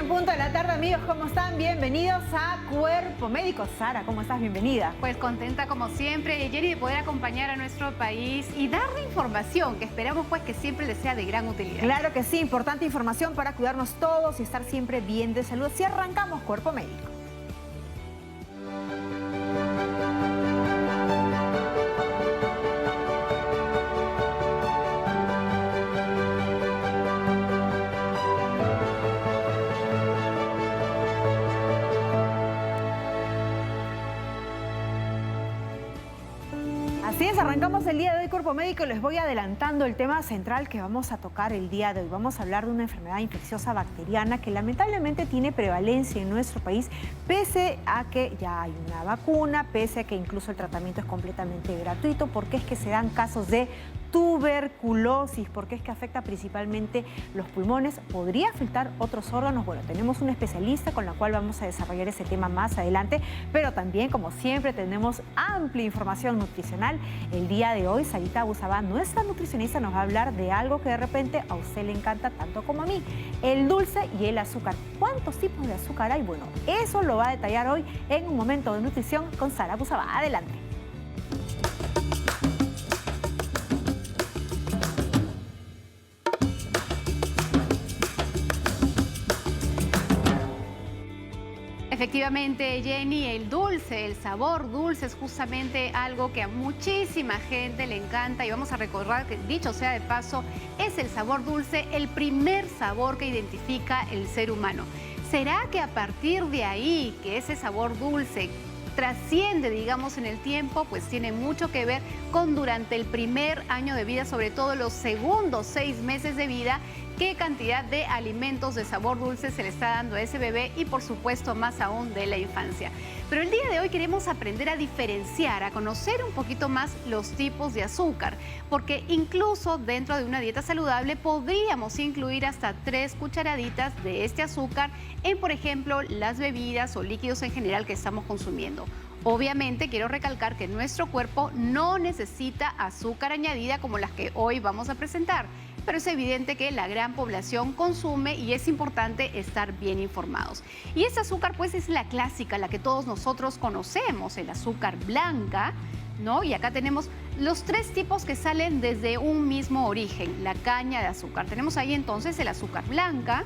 Punto de la tarde, amigos, ¿cómo están? Bienvenidos a Cuerpo Médico. Sara, ¿cómo estás? Bienvenida. Pues contenta como siempre, Jenny, de poder acompañar a nuestro país y darle información que esperamos pues que siempre les sea de gran utilidad. Claro que sí, importante información para cuidarnos todos y estar siempre bien de salud. Si arrancamos Cuerpo Médico. Así es, arrancamos el día de hoy Cuerpo Médico. Les voy adelantando el tema central que vamos a tocar el día de hoy. Vamos a hablar de una enfermedad infecciosa bacteriana que lamentablemente tiene prevalencia en nuestro país, pese a que ya hay una vacuna, pese a que incluso el tratamiento es completamente gratuito, porque es que se dan casos de tuberculosis, porque es que afecta principalmente los pulmones, podría afectar otros órganos. Bueno, tenemos un especialista con la cual vamos a desarrollar ese tema más adelante, pero también, como siempre, tenemos amplia información nutricional. El día de hoy, Sarita Abusabá, nuestra nutricionista, nos va a hablar de algo que de repente a usted le encanta tanto como a mí, el dulce y el azúcar. ¿Cuántos tipos de azúcar hay? Bueno, eso lo va a detallar hoy en un momento de nutrición con Sara Abusabá. Adelante. Efectivamente, Jenny, el dulce, el sabor dulce es justamente algo que a muchísima gente le encanta y vamos a recordar que, dicho sea de paso, es el sabor dulce el primer sabor que identifica el ser humano. ¿Será que a partir de ahí, que ese sabor dulce trasciende, digamos, en el tiempo? Pues tiene mucho que ver con durante el primer año de vida, sobre todo los segundos 6 meses de vida, qué cantidad de alimentos de sabor dulce se le está dando a ese bebé y por supuesto más aún de la infancia. Pero el día de hoy queremos aprender a diferenciar, a conocer un poquito más los tipos de azúcar, porque incluso dentro de una dieta saludable podríamos incluir hasta 3 cucharaditas de este azúcar en, por ejemplo, las bebidas o líquidos en general que estamos consumiendo. Obviamente quiero recalcar que nuestro cuerpo no necesita azúcar añadida como las que hoy vamos a presentar, pero es evidente que la gran población consume y es importante estar bien informados. Y este azúcar pues es la clásica, la que todos nosotros conocemos, el azúcar blanca, ¿no? Y acá tenemos los 3 tipos que salen desde un mismo origen, la caña de azúcar. Tenemos ahí entonces el azúcar blanca,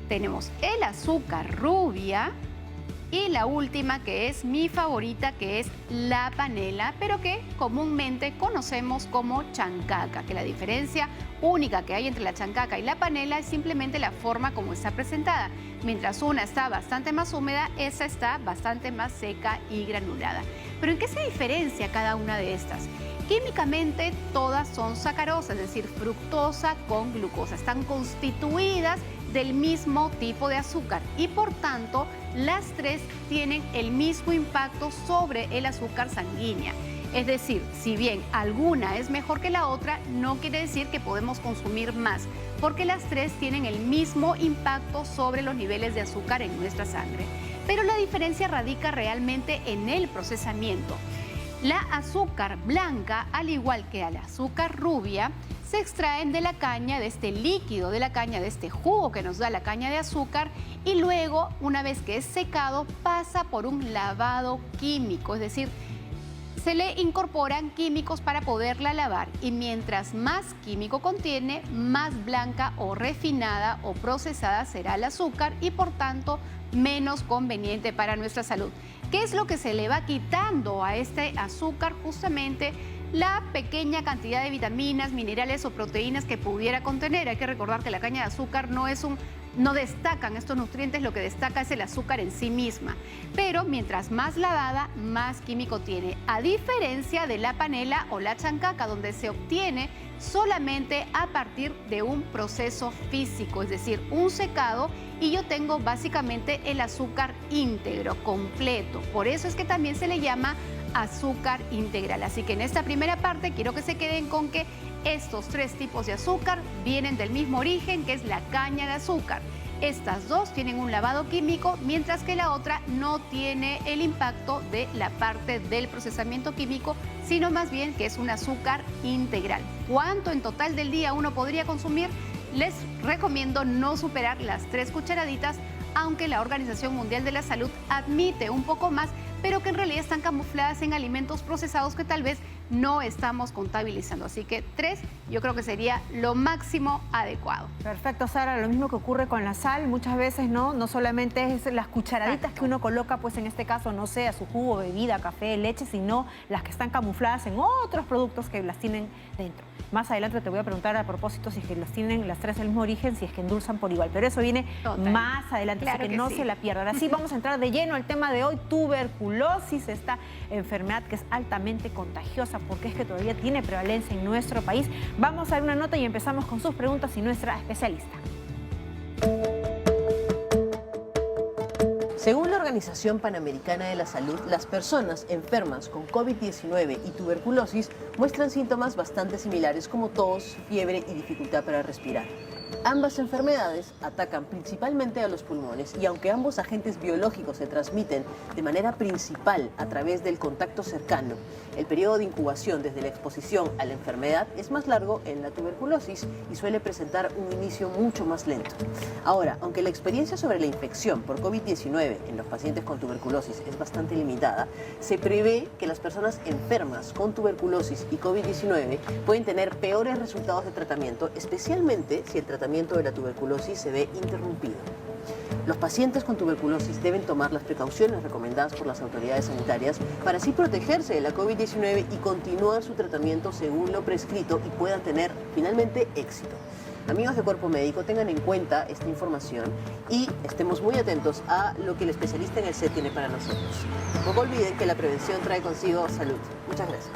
tenemos el azúcar rubia, y la última, que es mi favorita, que es la panela, pero que comúnmente conocemos como chancaca, que la diferencia única que hay entre la chancaca y la panela es simplemente la forma como está presentada. Mientras una está bastante más húmeda, esa está bastante más seca y granulada. ¿Pero en qué se diferencia cada una de estas? Químicamente todas son sacarosas, es decir, fructosa con glucosa. Están constituidas del mismo tipo de azúcar y por tanto las 3 tienen el mismo impacto sobre el azúcar sanguínea. Es decir, si bien alguna es mejor que la otra, no quiere decir que podemos consumir más, porque las 3 tienen el mismo impacto sobre los niveles de azúcar en nuestra sangre. Pero la diferencia radica realmente en el procesamiento. La azúcar blanca, al igual que la azúcar rubia, se extraen de la caña, de este líquido de la caña, de este jugo que nos da la caña de azúcar, y luego, una vez que es secado, pasa por un lavado químico, es decir, se le incorporan químicos para poderla lavar, y mientras más químico contiene, más blanca o refinada o procesada será el azúcar y por tanto menos conveniente para nuestra salud. ¿Qué es lo que se le va quitando a este azúcar? Justamente la pequeña cantidad de vitaminas, minerales o proteínas que pudiera contener. Hay que recordar que la caña de azúcar no es un no destacan estos nutrientes, lo que destaca es el azúcar en sí misma. Pero mientras más lavada, más químico tiene. A diferencia de la panela o la chancaca, donde se obtiene solamente a partir de un proceso físico, es decir, un secado, y yo tengo básicamente el azúcar íntegro, completo. Por eso es que también se le llama azúcar integral. Así que en esta primera parte quiero que se queden con que estos 3 tipos de azúcar vienen del mismo origen, que es la caña de azúcar. Estas 2 tienen un lavado químico, mientras que la otra no tiene el impacto de la parte del procesamiento químico, sino más bien que es un azúcar integral. ¿Cuánto en total del día uno podría consumir? Les recomiendo no superar las 3 cucharaditas, aunque la Organización Mundial de la Salud admite un poco más, pero que en realidad están camufladas en alimentos procesados que tal vez no estamos contabilizando. Así que 3 yo creo que sería lo máximo adecuado. Perfecto, Sara. Lo mismo que ocurre con la sal, muchas veces no solamente es las cucharaditas que uno coloca, pues en este caso, no sé, a su jugo, bebida, café, leche, sino las que están camufladas en otros productos que las tienen dentro. Más adelante te voy a preguntar a propósito si es que las tienen las 3 del mismo origen, si es que endulzan por igual. Pero eso viene más adelante, claro así que no se la pierdan. Así vamos a entrar de lleno al tema de hoy, tuberculosis, esta enfermedad que es altamente contagiosa porque es que todavía tiene prevalencia en nuestro país. Vamos a ver una nota y empezamos con sus preguntas y nuestra especialista. Según la Organización Panamericana de la Salud, las personas enfermas con COVID-19 y tuberculosis muestran síntomas bastante similares como tos, fiebre y dificultad para respirar. Ambas enfermedades atacan principalmente a los pulmones y aunque ambos agentes biológicos se transmiten de manera principal a través del contacto cercano, el periodo de incubación desde la exposición a la enfermedad es más largo en la tuberculosis y suele presentar un inicio mucho más lento. Ahora, aunque la experiencia sobre la infección por COVID-19 en los pacientes con tuberculosis es bastante limitada, se prevé que las personas enfermas con tuberculosis y COVID-19 pueden tener peores resultados de tratamiento, especialmente si el tratamiento de la tuberculosis se ve interrumpido. Los pacientes con tuberculosis deben tomar las precauciones recomendadas por las autoridades sanitarias para así protegerse de la COVID-19 y continuar su tratamiento según lo prescrito y puedan tener finalmente éxito. Amigos de Cuerpo Médico, tengan en cuenta esta información y estemos muy atentos a lo que el especialista en el set tiene para nosotros. Tampoco olviden que la prevención trae consigo salud. Muchas gracias.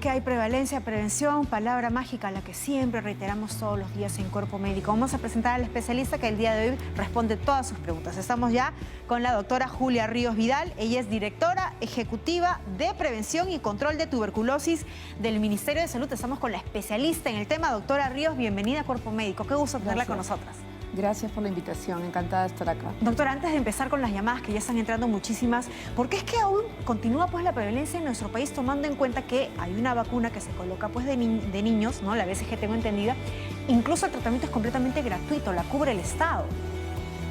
Que hay prevalencia, prevención, palabra mágica a la que siempre reiteramos todos los días en Cuerpo Médico. Vamos a presentar al especialista que el día de hoy responde todas sus preguntas. Estamos ya con la doctora Julia Ríos Vidal. Ella es directora ejecutiva de Prevención y Control de Tuberculosis del Ministerio de Salud. Estamos con la especialista en el tema. Doctora Ríos, bienvenida a Cuerpo Médico. Qué gusto tenerla con nosotras. Gracias por la invitación, encantada de estar acá. Doctora, antes de empezar con las llamadas que ya están entrando muchísimas, ¿por qué es que aún continúa pues la prevalencia en nuestro país tomando en cuenta que hay una vacuna que se coloca pues de niños, ¿no? La BCG tengo entendida, incluso el tratamiento es completamente gratuito, la cubre el Estado?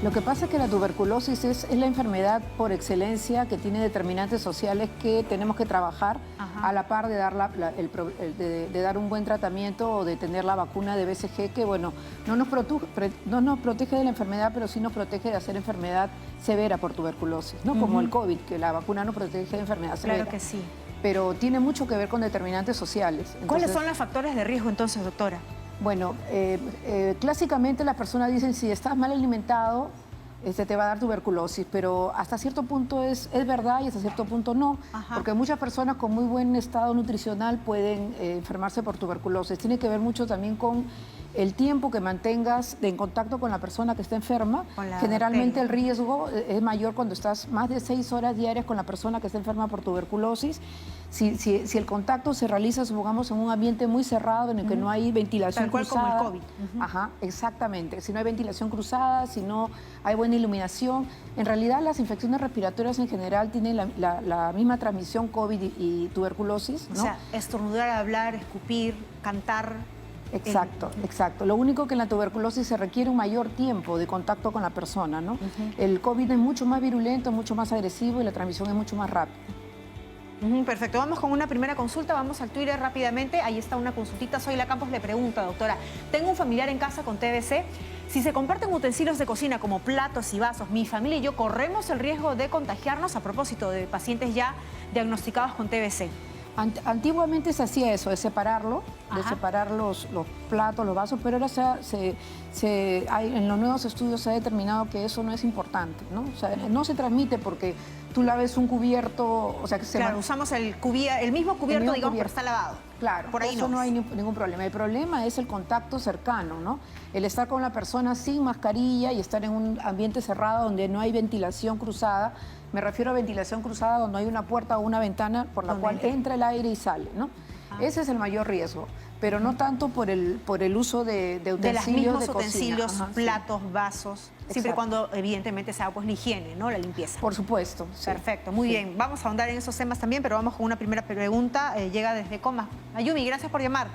Lo que pasa es que la tuberculosis es la enfermedad por excelencia que tiene determinantes sociales que tenemos que trabajar a la par de dar, de dar un buen tratamiento o de tener la vacuna de BCG que, bueno, no nos protege de la enfermedad, pero sí nos protege de hacer enfermedad severa por tuberculosis, ¿no? Como el COVID, que la vacuna no protege de enfermedad severa. Claro que sí. Pero tiene mucho que ver con determinantes sociales. Entonces, ¿cuáles son los factores de riesgo entonces, doctora? Bueno, clásicamente las personas dicen si estás mal alimentado, te va a dar tuberculosis, pero hasta cierto punto es verdad y hasta cierto punto no, porque muchas personas con muy buen estado nutricional pueden enfermarse por tuberculosis. Tiene que ver mucho también con el tiempo que mantengas en contacto con la persona que está enferma. Generalmente el riesgo es mayor cuando estás más de 6 horas diarias con la persona que está enferma por tuberculosis. Si el contacto se realiza, supongamos, en un ambiente muy cerrado en el que no hay ventilación cruzada. Tal cual como el COVID. Exactamente. Si no hay ventilación cruzada, si no hay buena iluminación. En realidad las infecciones respiratorias en general tienen la misma transmisión COVID y tuberculosis, ¿no? O sea, estornudar, hablar, escupir, cantar. Exacto, exacto. Lo único que en la tuberculosis se requiere un mayor tiempo de contacto con la persona, ¿no? El COVID es mucho más virulento, mucho más agresivo y la transmisión es mucho más rápida. Perfecto, vamos con una primera consulta, vamos al Twitter rápidamente, ahí está una consultita. Soyla Campos le pregunta, doctora, tengo un familiar en casa con TBC, si se comparten utensilios de cocina como platos y vasos, mi familia y yo corremos el riesgo de contagiarnos a propósito de pacientes ya diagnosticados con TBC. Antiguamente se hacía eso, de separarlo, de Ajá. separar los platos, los vasos, pero ahora en los nuevos estudios se ha determinado que eso no es importante, ¿no? O sea, no se transmite porque tú laves un cubierto, o sea, que se Claro, usamos el mismo cubierto, el mismo digamos, pero cubierto. está lavado. Claro, por ahí eso no es. hay ningún problema. El problema es el contacto cercano, ¿no? El estar con la persona sin mascarilla y estar en un ambiente cerrado donde no hay ventilación cruzada. Me refiero a ventilación cruzada donde hay una puerta o una ventana por la Donde cual entra. entra el aire y sale, ¿no? Ese es el mayor riesgo, pero no tanto por el uso de utensilios De los mismos de cocina. utensilios, Ajá, sí. platos, vasos, siempre y Exacto. cuando evidentemente sea pues la higiene, ¿no? La limpieza. Por supuesto. sí. Perfecto, muy Sí. bien. Vamos a ahondar en esos temas también, pero vamos con una primera pregunta. Llega desde Coma. Ayumi, gracias por llamar.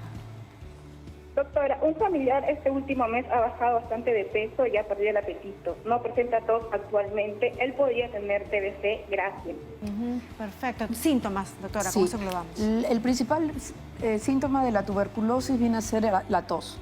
Doctora, un familiar este último mes ha bajado bastante de peso y ha perdido el apetito. No presenta tos actualmente. Él podría tener TBC. Gracias. Perfecto. Síntomas, doctora, Sí. ¿cómo eso englobamos? El principal síntoma de la tuberculosis viene a ser la tos.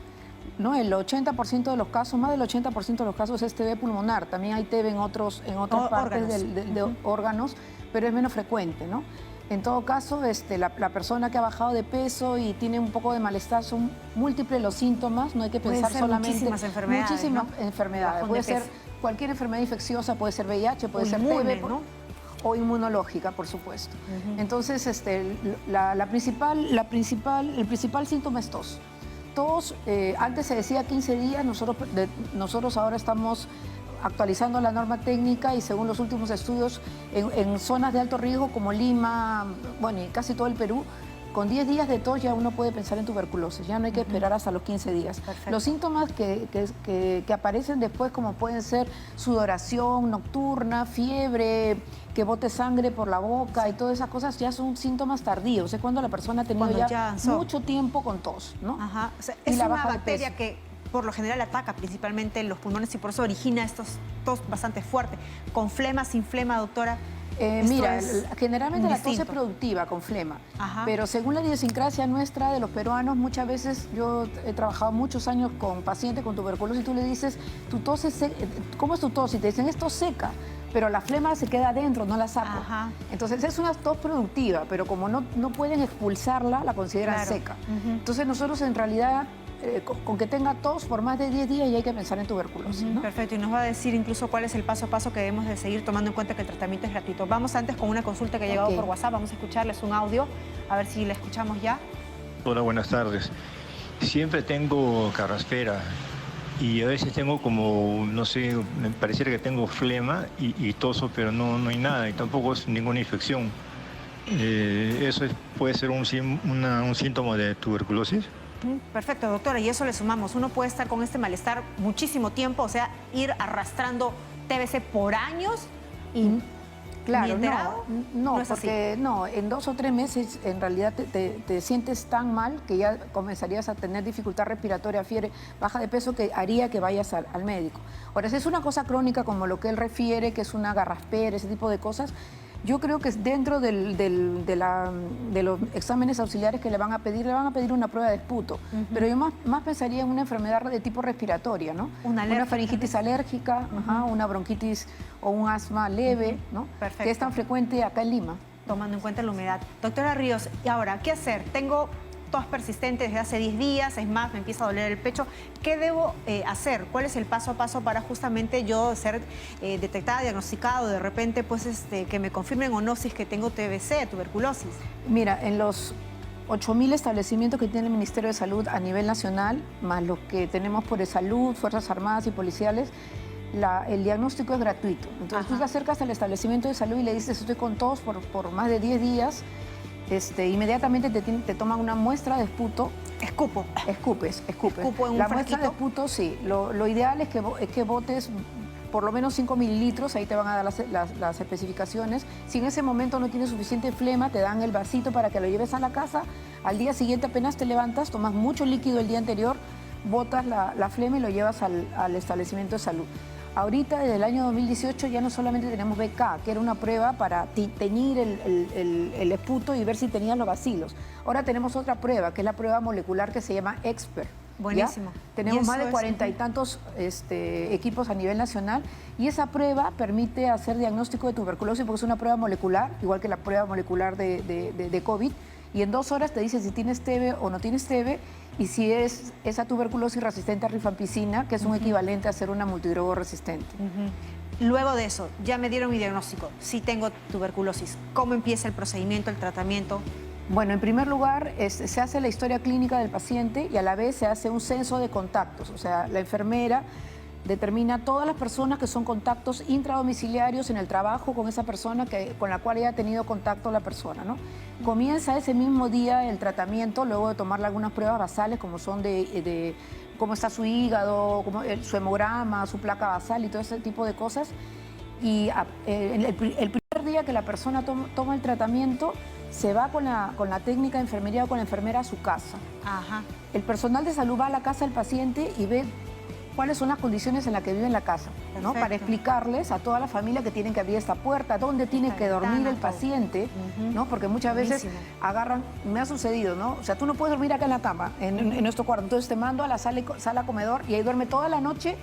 ¿No? El 80% de los casos, más del 80% de los casos es TB pulmonar. También hay TB en otras partes Órganos. de órganos, pero es menos frecuente, ¿no? En todo caso, la persona que ha bajado de peso y tiene un poco de malestar, son múltiples los síntomas, no hay que Pueden pensar ser solamente... muchísimas enfermedades, Muchísimas ¿no? enfermedades. Bajón Puede de ser peso. cualquier enfermedad infecciosa, puede ser VIH, puede O ser inmune, TB, ¿no? o inmunológica, por supuesto. Entonces, el principal síntoma es tos. Tos, antes se decía 15 días, nosotros ahora estamos actualizando la norma técnica y según los últimos estudios, en zonas de alto riesgo como Lima, bueno, y casi todo el Perú, con 10 días de tos ya uno puede pensar en tuberculosis, ya no hay que esperar hasta los 15 días. Perfecto. Los síntomas que aparecen después, como pueden ser sudoración nocturna, fiebre, que bote sangre por la boca y todas esas cosas, ya son síntomas tardíos. Es cuando la persona ha tenido Cuando ya ya avanzó. mucho tiempo con tos, ¿no? Ajá. O sea, Y es la una baja de bacteria peso. que por lo general ataca principalmente los pulmones y por eso origina estos tos bastante fuertes. Con flema, sin flema, doctora. Esto Mira, es generalmente la tos es distinto. productiva con flema, Ajá. pero según la idiosincrasia nuestra de los peruanos, muchas veces yo he trabajado muchos años con pacientes con tuberculosis y tú le dices, tu tos es ¿cómo es tu tos? Y te dicen, es tos seca, pero la flema se queda adentro, no la saco. Ajá. Entonces es una tos productiva, pero como no pueden expulsarla, la consideran Claro. seca. Entonces nosotros en realidad, con que tenga tos por más de 10 días ya hay que pensar en tuberculosis, ¿no? Perfecto, y nos va a decir incluso cuál es el paso a paso que debemos de seguir tomando en cuenta que el tratamiento es gratuito. Vamos antes con una consulta que ha llegado Ok. por WhatsApp, vamos a escucharles un audio, a ver si la escuchamos ya. Hola, buenas tardes. Siempre tengo carraspera y a veces tengo como, no sé, me pareciera que tengo flema y toso, pero no hay nada y tampoco es ninguna infección. ¿Puede ser un síntoma de tuberculosis? Perfecto, doctora, y eso le sumamos. Uno puede estar con este malestar muchísimo tiempo, o sea, ir arrastrando TBC por años y Claro, ¿ni enterado? no, es así. porque no, en 2 o 3 meses en realidad te sientes tan mal que ya comenzarías a tener dificultad respiratoria, fiebre, baja de peso, que haría que vayas al médico. Ahora, si es una cosa crónica como lo que él refiere, que es una garraspera, ese tipo de cosas, yo creo que es dentro de los exámenes auxiliares que le van a pedir una prueba de esputo. Pero yo más pensaría en una enfermedad de tipo respiratoria, ¿no? Una alergia, faringitis alérgica, una bronquitis o un asma leve, ¿no? Perfecto. Que es tan frecuente acá en Lima. Tomando en cuenta la humedad. Doctora Ríos, y ahora, ¿qué hacer? Tengo tos persistente desde hace 10 días, es más, me empieza a doler el pecho. ¿Qué debo hacer? ¿Cuál es el paso a paso para justamente yo ser detectada, diagnosticado, de repente, pues, que me confirmen o no si es que tengo TBC, tuberculosis? Mira, en los 8.000 establecimientos que tiene el Ministerio de Salud a nivel nacional, más los que tenemos por Salud, Fuerzas Armadas y policiales, el diagnóstico es gratuito. Entonces tú te acercas al establecimiento de salud y le dices, estoy con tos por más de 10 días, inmediatamente te toman una muestra de esputo. Escupo. Escupes. Escupo en un La muestra de frasquito. esputo, sí. Lo ideal es que botes por lo menos 5 mililitros, ahí te van a dar las especificaciones. Si en ese momento no tienes suficiente flema, te dan el vasito para que lo lleves a la casa. Al día siguiente apenas te levantas, tomas mucho líquido el día anterior, botas la flema y lo llevas al establecimiento de salud. Ahorita, desde el año 2018, ya no solamente tenemos BK, que era una prueba para teñir el esputo y ver si tenían los bacilos. Ahora tenemos otra prueba, que es la prueba molecular que se llama EXPERT. ¿ya? Buenísimo. Tenemos Y más de eso es 40 y tantos equipos a nivel nacional y esa prueba permite hacer diagnóstico de tuberculosis porque es una prueba molecular, igual que la prueba molecular de COVID, y en 2 horas te dice si tienes TB o no tienes TB y si es esa tuberculosis resistente a rifampicina, que es un equivalente a ser una multidrogo resistente. Luego de eso, ya me dieron mi diagnóstico, sí tengo tuberculosis. ¿Cómo empieza el procedimiento, el tratamiento? Bueno, en primer lugar, se hace la historia clínica del paciente y a la vez se hace un censo de contactos. O sea, la enfermera determina todas las personas que son contactos intradomiciliarios en el trabajo con esa persona con la cual haya tenido contacto la persona, ¿no? Comienza ese mismo día el tratamiento, luego de tomarle algunas pruebas basales como son de cómo está su hígado, su hemograma, su placa basal y todo ese tipo de cosas. Y el primer día que la persona toma el tratamiento, se va con la técnica de enfermería o con la enfermera a su casa. Ajá. El personal de salud va a la casa del paciente y ve cuáles son las condiciones en las que vive en la casa, ¿no? Para explicarles a toda la familia que tienen que abrir esta puerta, dónde tiene que dormir el paciente, ¿no? Porque muchas veces agarran, me ha sucedido, ¿no? O sea, tú no puedes dormir acá en la cama, en nuestro cuarto, entonces te mando a la sala comedor y ahí duerme toda la noche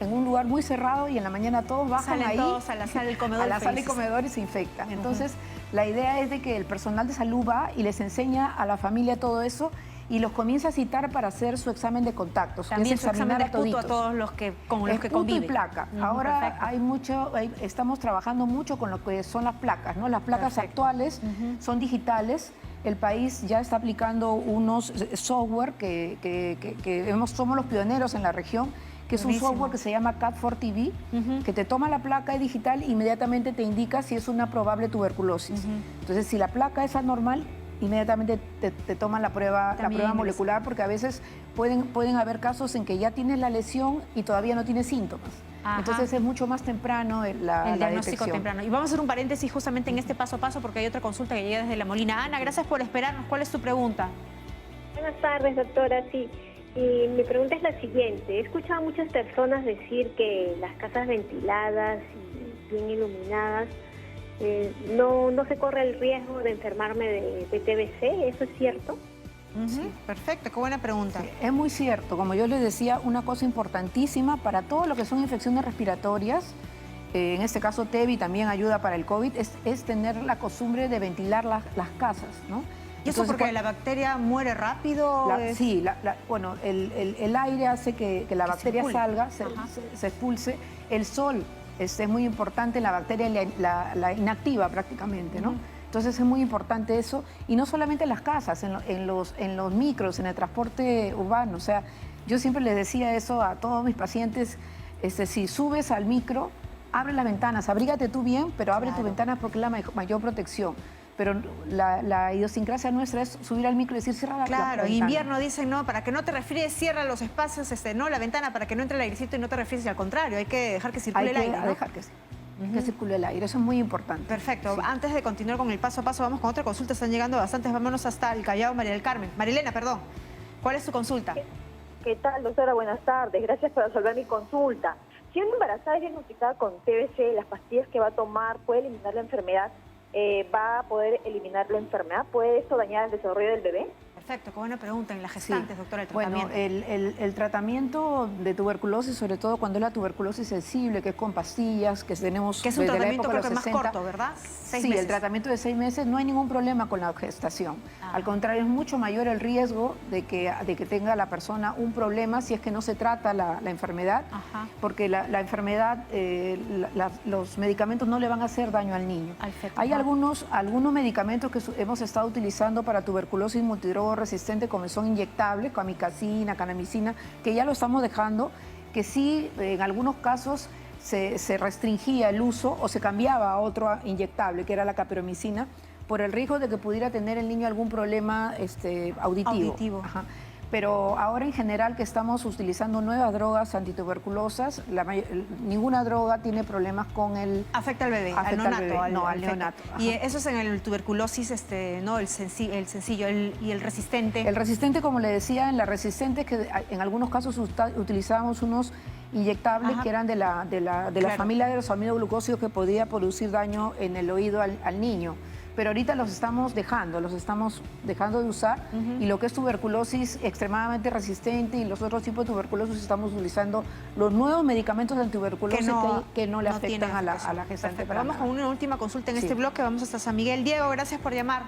en un lugar muy cerrado y en la mañana todos bajan ahí todos a la sala del comedor, a la sala y comedor y se infectan. Entonces, la idea es de que el personal de salud va y les enseña a la familia todo eso y los comienza a citar para hacer su examen de contactos. También que es su examen de esputo toditos. a todos los que con los que Esputo conviven. y placa. Ahora estamos trabajando mucho con lo que son las placas, ¿no? Las placas actuales son digitales. El país ya está aplicando unos software somos los pioneros en la región, que es un software que se llama CAT4TV, que te toma la placa digital e inmediatamente te indica si es una probable tuberculosis. Entonces, si la placa es anormal, inmediatamente te toman la prueba molecular, porque a veces pueden haber casos en que ya tienes la lesión y todavía no tienes síntomas. Ajá. Entonces es mucho más temprano el diagnóstico temprano. Y vamos a hacer un paréntesis justamente en este paso a paso porque hay otra consulta que llega desde La Molina. Ana, gracias por esperarnos. ¿Cuál es tu pregunta? Buenas tardes, doctora. Sí, y mi pregunta es la siguiente. He escuchado a muchas personas decir que las casas ventiladas y bien iluminadas no se corre el riesgo de enfermarme de TBC. ¿Eso es cierto? Sí, perfecto, qué buena pregunta. Sí, es muy cierto. Como yo les decía, una cosa importantísima para todo lo que son infecciones respiratorias, en este caso TB también ayuda para el COVID, es tener la costumbre de ventilar las casas, ¿no? ¿Y eso porque la bacteria muere rápido? Sí, bueno, el aire hace que la bacteria salga, se expulse. El sol es muy importante, la bacteria la inactiva prácticamente, ¿no? Entonces es muy importante eso, y no solamente en las casas, en los micros, en el transporte urbano. O sea, yo siempre les decía eso a todos mis pacientes, si subes al micro, abre las ventanas, abrígate tú bien, pero abre tus ventanas porque es la mayor protección. Pero la idiosincrasia nuestra es subir al micro y decir cierra la ventana. Claro, en invierno dicen, no, para que no te resfríes, cierra los espacios, no la ventana, para que no entre el airecito y no te resfríes, y al contrario, hay que dejar que circule el aire, ¿no? Dejar que circule el aire, eso es muy importante. Perfecto. Sí. Antes de continuar con el paso a paso, vamos con otra consulta, están llegando bastantes, vámonos hasta el Callao, María del Carmen. Marilena, perdón, ¿cuál es tu consulta? ¿Qué tal, doctora? Buenas tardes, gracias por resolver mi consulta. Si una embarazada es diagnosticada con TBC, las pastillas que va a tomar puede eliminar la enfermedad, va a poder eliminar la enfermedad, ¿puede esto dañar el desarrollo del bebé? Perfecto, qué buena pregunta. En las gestantes, doctora, el tratamiento. Bueno, el tratamiento de tuberculosis, sobre todo cuando es la tuberculosis sensible, que es con pastillas, que tenemos que es un tratamiento creo que más corto, ¿verdad? 6 meses. El tratamiento de 6 meses, no hay ningún problema con la gestación. Al contrario, es mucho mayor el riesgo de que tenga la persona un problema si es que no se trata la enfermedad, porque la enfermedad, los medicamentos no le van a hacer daño al niño. Hay algunos medicamentos que hemos estado utilizando para tuberculosis multidrogo resistente, como son inyectables, amicacina, kanamicina, que ya lo estamos dejando, que sí, en algunos casos se restringía el uso o se cambiaba a otro inyectable, que era la caperomicina, por el riesgo de que pudiera tener el niño algún problema auditivo. Pero ahora en general que estamos utilizando nuevas drogas antituberculosas, ninguna droga tiene problemas con el... Afecta al bebé, al neonato. Y eso es en el tuberculosis, no, el sencillo y el resistente. El resistente, como le decía, en la resistente que en algunos casos utilizábamos unos inyectables que eran de la familia de los aminoglucósidos que podía producir daño en el oído al niño. Pero ahorita los estamos dejando de usar, y lo que es tuberculosis extremadamente resistente y los otros tipos de tuberculosis estamos utilizando los nuevos medicamentos de antituberculosis que no le afectan a la gestante. Vamos con una última consulta en este bloque, vamos hasta San Miguel. Diego, gracias por llamar.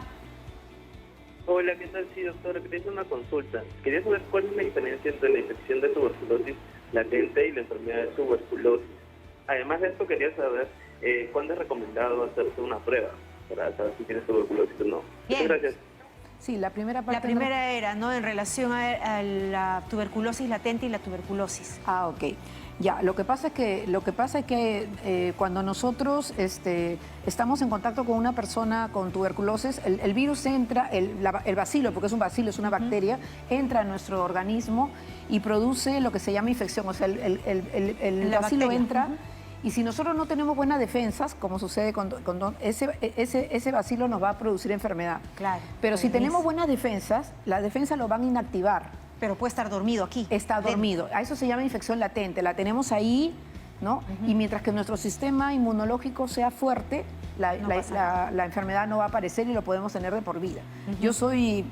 Hola, ¿qué tal? Sí, doctora, quería hacer una consulta. Quería saber cuál es la diferencia entre la infección de tuberculosis latente y la enfermedad de tuberculosis. Además de esto, quería saber cuándo es recomendado hacerse una prueba para saber si tienes tuberculosis o no. Bien. Muchas gracias. Sí, la primera parte... La primera era, ¿no?, en relación a la tuberculosis latente y la tuberculosis. Ah, ok. Ya, lo que pasa es que cuando nosotros estamos en contacto con una persona con tuberculosis, el virus entra, el bacilo, porque es un bacilo, es una bacteria, entra a nuestro organismo y produce lo que se llama infección. O sea, el bacilo bacteria. entra y si nosotros no tenemos buenas defensas, como sucede con ese bacilo nos va a producir enfermedad. Claro. Pero si tenemos buenas defensas, las defensas lo van a inactivar. Pero puede estar dormido aquí. Está dormido. A eso se llama infección latente. La tenemos ahí, ¿no? Y mientras que nuestro sistema inmunológico sea fuerte, la enfermedad no va a aparecer y lo podemos tener de por vida. Yo estoy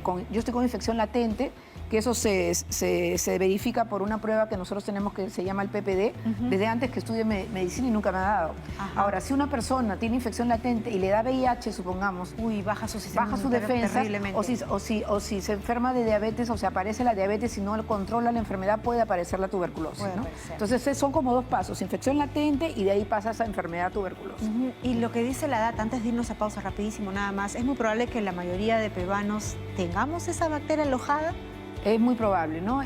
con infección latente, que eso se verifica por una prueba que nosotros tenemos que se llama el PPD, desde antes que estudie medicina y nunca me ha dado. Ahora, si una persona tiene infección latente y le da VIH, supongamos, baja su sistema, baja su defensa, terriblemente. o si se enferma de diabetes o se aparece la diabetes y no controla la enfermedad, puede aparecer la tuberculosis, ¿no? Entonces son como dos pasos, infección latente y de ahí pasa esa enfermedad tuberculosa. Y lo que dice la data, antes de irnos a pausa rapidísimo nada más, es muy probable que la mayoría de peruanos tengamos esa bacteria alojada. Es muy probable, ¿no?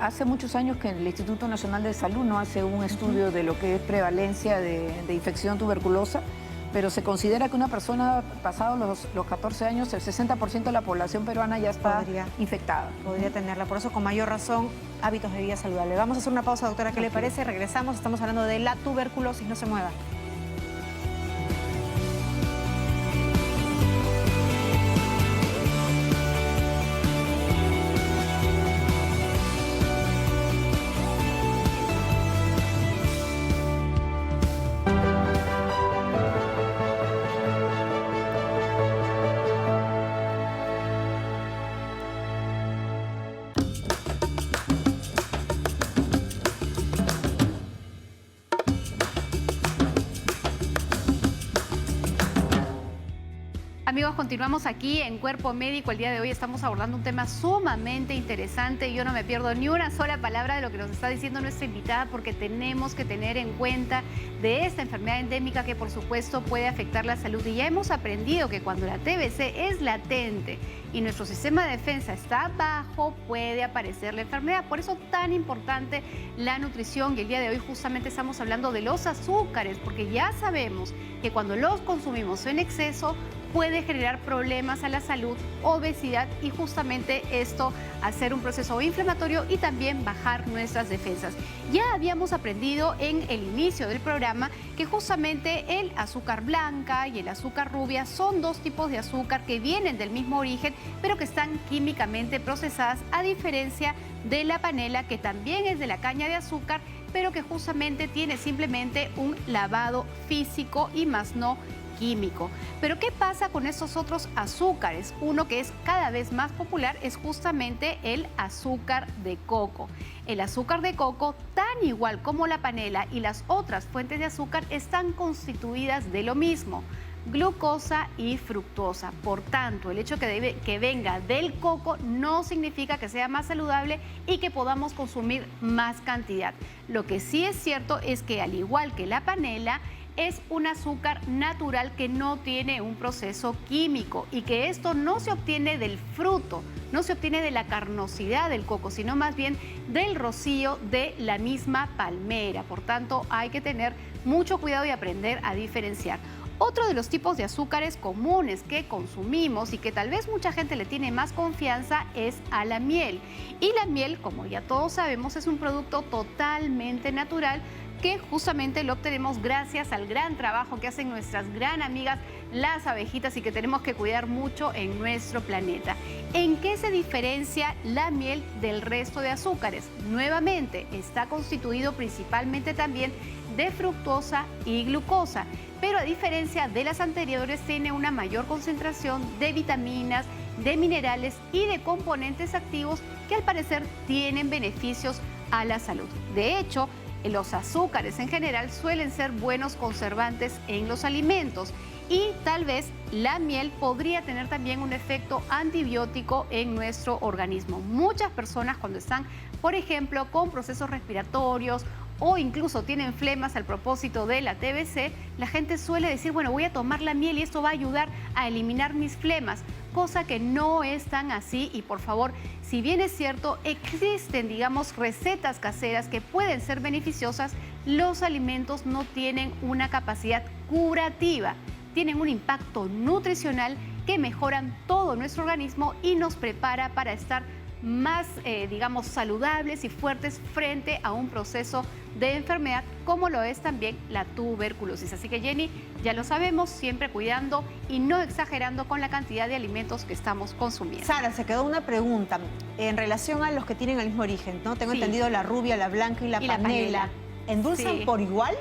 Hace muchos años que el Instituto Nacional de Salud no hace un estudio de lo que es prevalencia de infección tuberculosa, pero se considera que una persona pasados los 14 años, el 60% de la población peruana ya está infectada. Podría tenerla, por eso con mayor razón, hábitos de vida saludable. Vamos a hacer una pausa, doctora, ¿qué le parece? Regresamos, estamos hablando de la tuberculosis, no se mueva. Amigos, continuamos aquí en Cuerpo Médico. El día de hoy estamos abordando un tema sumamente interesante y yo no me pierdo ni una sola palabra de lo que nos está diciendo nuestra invitada porque tenemos que tener en cuenta de esta enfermedad endémica que por supuesto puede afectar la salud. Y ya hemos aprendido que cuando la TBC es latente y nuestro sistema de defensa está bajo, puede aparecer la enfermedad. Por eso tan importante la nutrición y el día de hoy justamente estamos hablando de los azúcares porque ya sabemos que cuando los consumimos en exceso puede generar problemas a la salud, obesidad y justamente esto hacer un proceso inflamatorio y también bajar nuestras defensas. Ya habíamos aprendido en el inicio del programa que justamente el azúcar blanca y el azúcar rubia son dos tipos de azúcar que vienen del mismo origen, pero que están químicamente procesadas a diferencia de la panela, que también es de la caña de azúcar, pero que justamente tiene simplemente un lavado físico y más no químico. Pero ¿qué pasa con estos otros azúcares? Uno que es cada vez más popular es justamente el azúcar de coco. El azúcar de coco, tan igual como la panela y las otras fuentes de azúcar, están constituidas de lo mismo, glucosa y fructosa. Por tanto, el hecho que venga del coco no significa que sea más saludable y que podamos consumir más cantidad. Lo que sí es cierto es que al igual que la panela, es un azúcar natural que no tiene un proceso químico y que esto no se obtiene del fruto, no se obtiene de la carnosidad del coco, sino más bien del rocío de la misma palmera. Por tanto, hay que tener mucho cuidado y aprender a diferenciar. Otro de los tipos de azúcares comunes que consumimos y que tal vez mucha gente le tiene más confianza es a la miel. Y la miel, como ya todos sabemos, es un producto totalmente natural que justamente lo obtenemos gracias al gran trabajo que hacen nuestras gran amigas las abejitas y que tenemos que cuidar mucho en nuestro planeta. ¿En qué se diferencia la miel del resto de azúcares? Nuevamente, está constituido principalmente también de fructosa y glucosa, pero a diferencia de las anteriores tiene una mayor concentración de vitaminas, de minerales y de componentes activos que al parecer tienen beneficios a la salud. De hecho, los azúcares en general suelen ser buenos conservantes en los alimentos y tal vez la miel podría tener también un efecto antibiótico en nuestro organismo. Muchas personas cuando están, por ejemplo, con procesos respiratorios o incluso tienen flemas al propósito de la TBC, la gente suele decir, bueno, voy a tomar la miel y esto va a ayudar a eliminar mis flemas, cosa que no es tan así y por favor, si bien es cierto, existen, digamos, recetas caseras que pueden ser beneficiosas, los alimentos no tienen una capacidad curativa, tienen un impacto nutricional que mejoran todo nuestro organismo y nos prepara para estar más, digamos, saludables y fuertes frente a un proceso de enfermedad como lo es también la tuberculosis. Así que Jenny, ya lo sabemos, siempre cuidando y no exagerando con la cantidad de alimentos que estamos consumiendo. Sara, se quedó una pregunta en relación a los que tienen el mismo origen, ¿no? Tengo entendido la rubia, la blanca y la panela. ¿Endulzan por igual?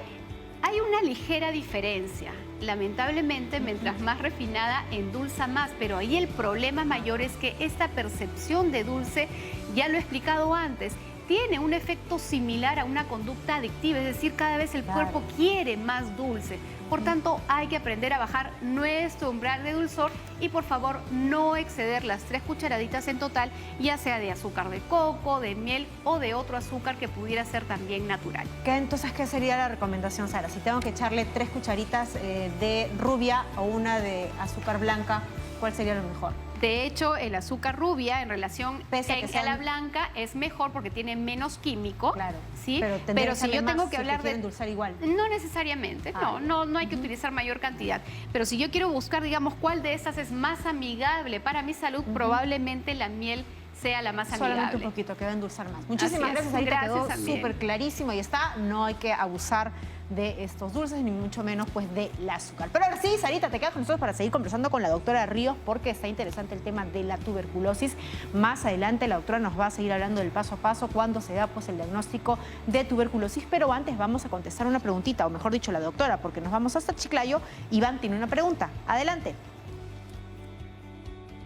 Hay una ligera diferencia. Lamentablemente, mientras más refinada, endulza más, pero ahí el problema mayor es que esta percepción de dulce, ya lo he explicado antes, tiene un efecto similar a una conducta adictiva, es decir, cada vez el cuerpo quiere más dulce. Por tanto, hay que aprender a bajar nuestro umbral de dulzor y por favor no exceder las 3 cucharaditas en total, ya sea de azúcar de coco, de miel o de otro azúcar que pudiera ser también natural. Entonces, ¿qué sería la recomendación, Sara? Si tengo que echarle 3 cucharitas de rubia o una de azúcar blanca, ¿cuál sería lo mejor? De hecho, el azúcar rubia en relación a la blanca es mejor porque tiene menos químico. Claro. ¿Sí? Pero si yo tengo que hablar de endulzar igual. No necesariamente, no hay que utilizar mayor cantidad. Pero si yo quiero buscar, digamos, cuál de estas es más amigable para mi salud, probablemente la miel sea la más amigable. Solamente un poquito, que va a endulzar más. Muchísimas gracias, Sarita, quedó súper clarísimo y está, no hay que abusar de estos dulces, ni mucho menos pues del azúcar. Pero ahora sí, Sarita, te quedas con nosotros para seguir conversando con la doctora Ríos porque está interesante el tema de la tuberculosis. Más adelante la doctora nos va a seguir hablando del paso a paso cuando se da pues el diagnóstico de tuberculosis, pero antes vamos a contestar una preguntita, o mejor dicho la doctora, porque nos vamos hasta Chiclayo. Iván tiene una pregunta. Adelante.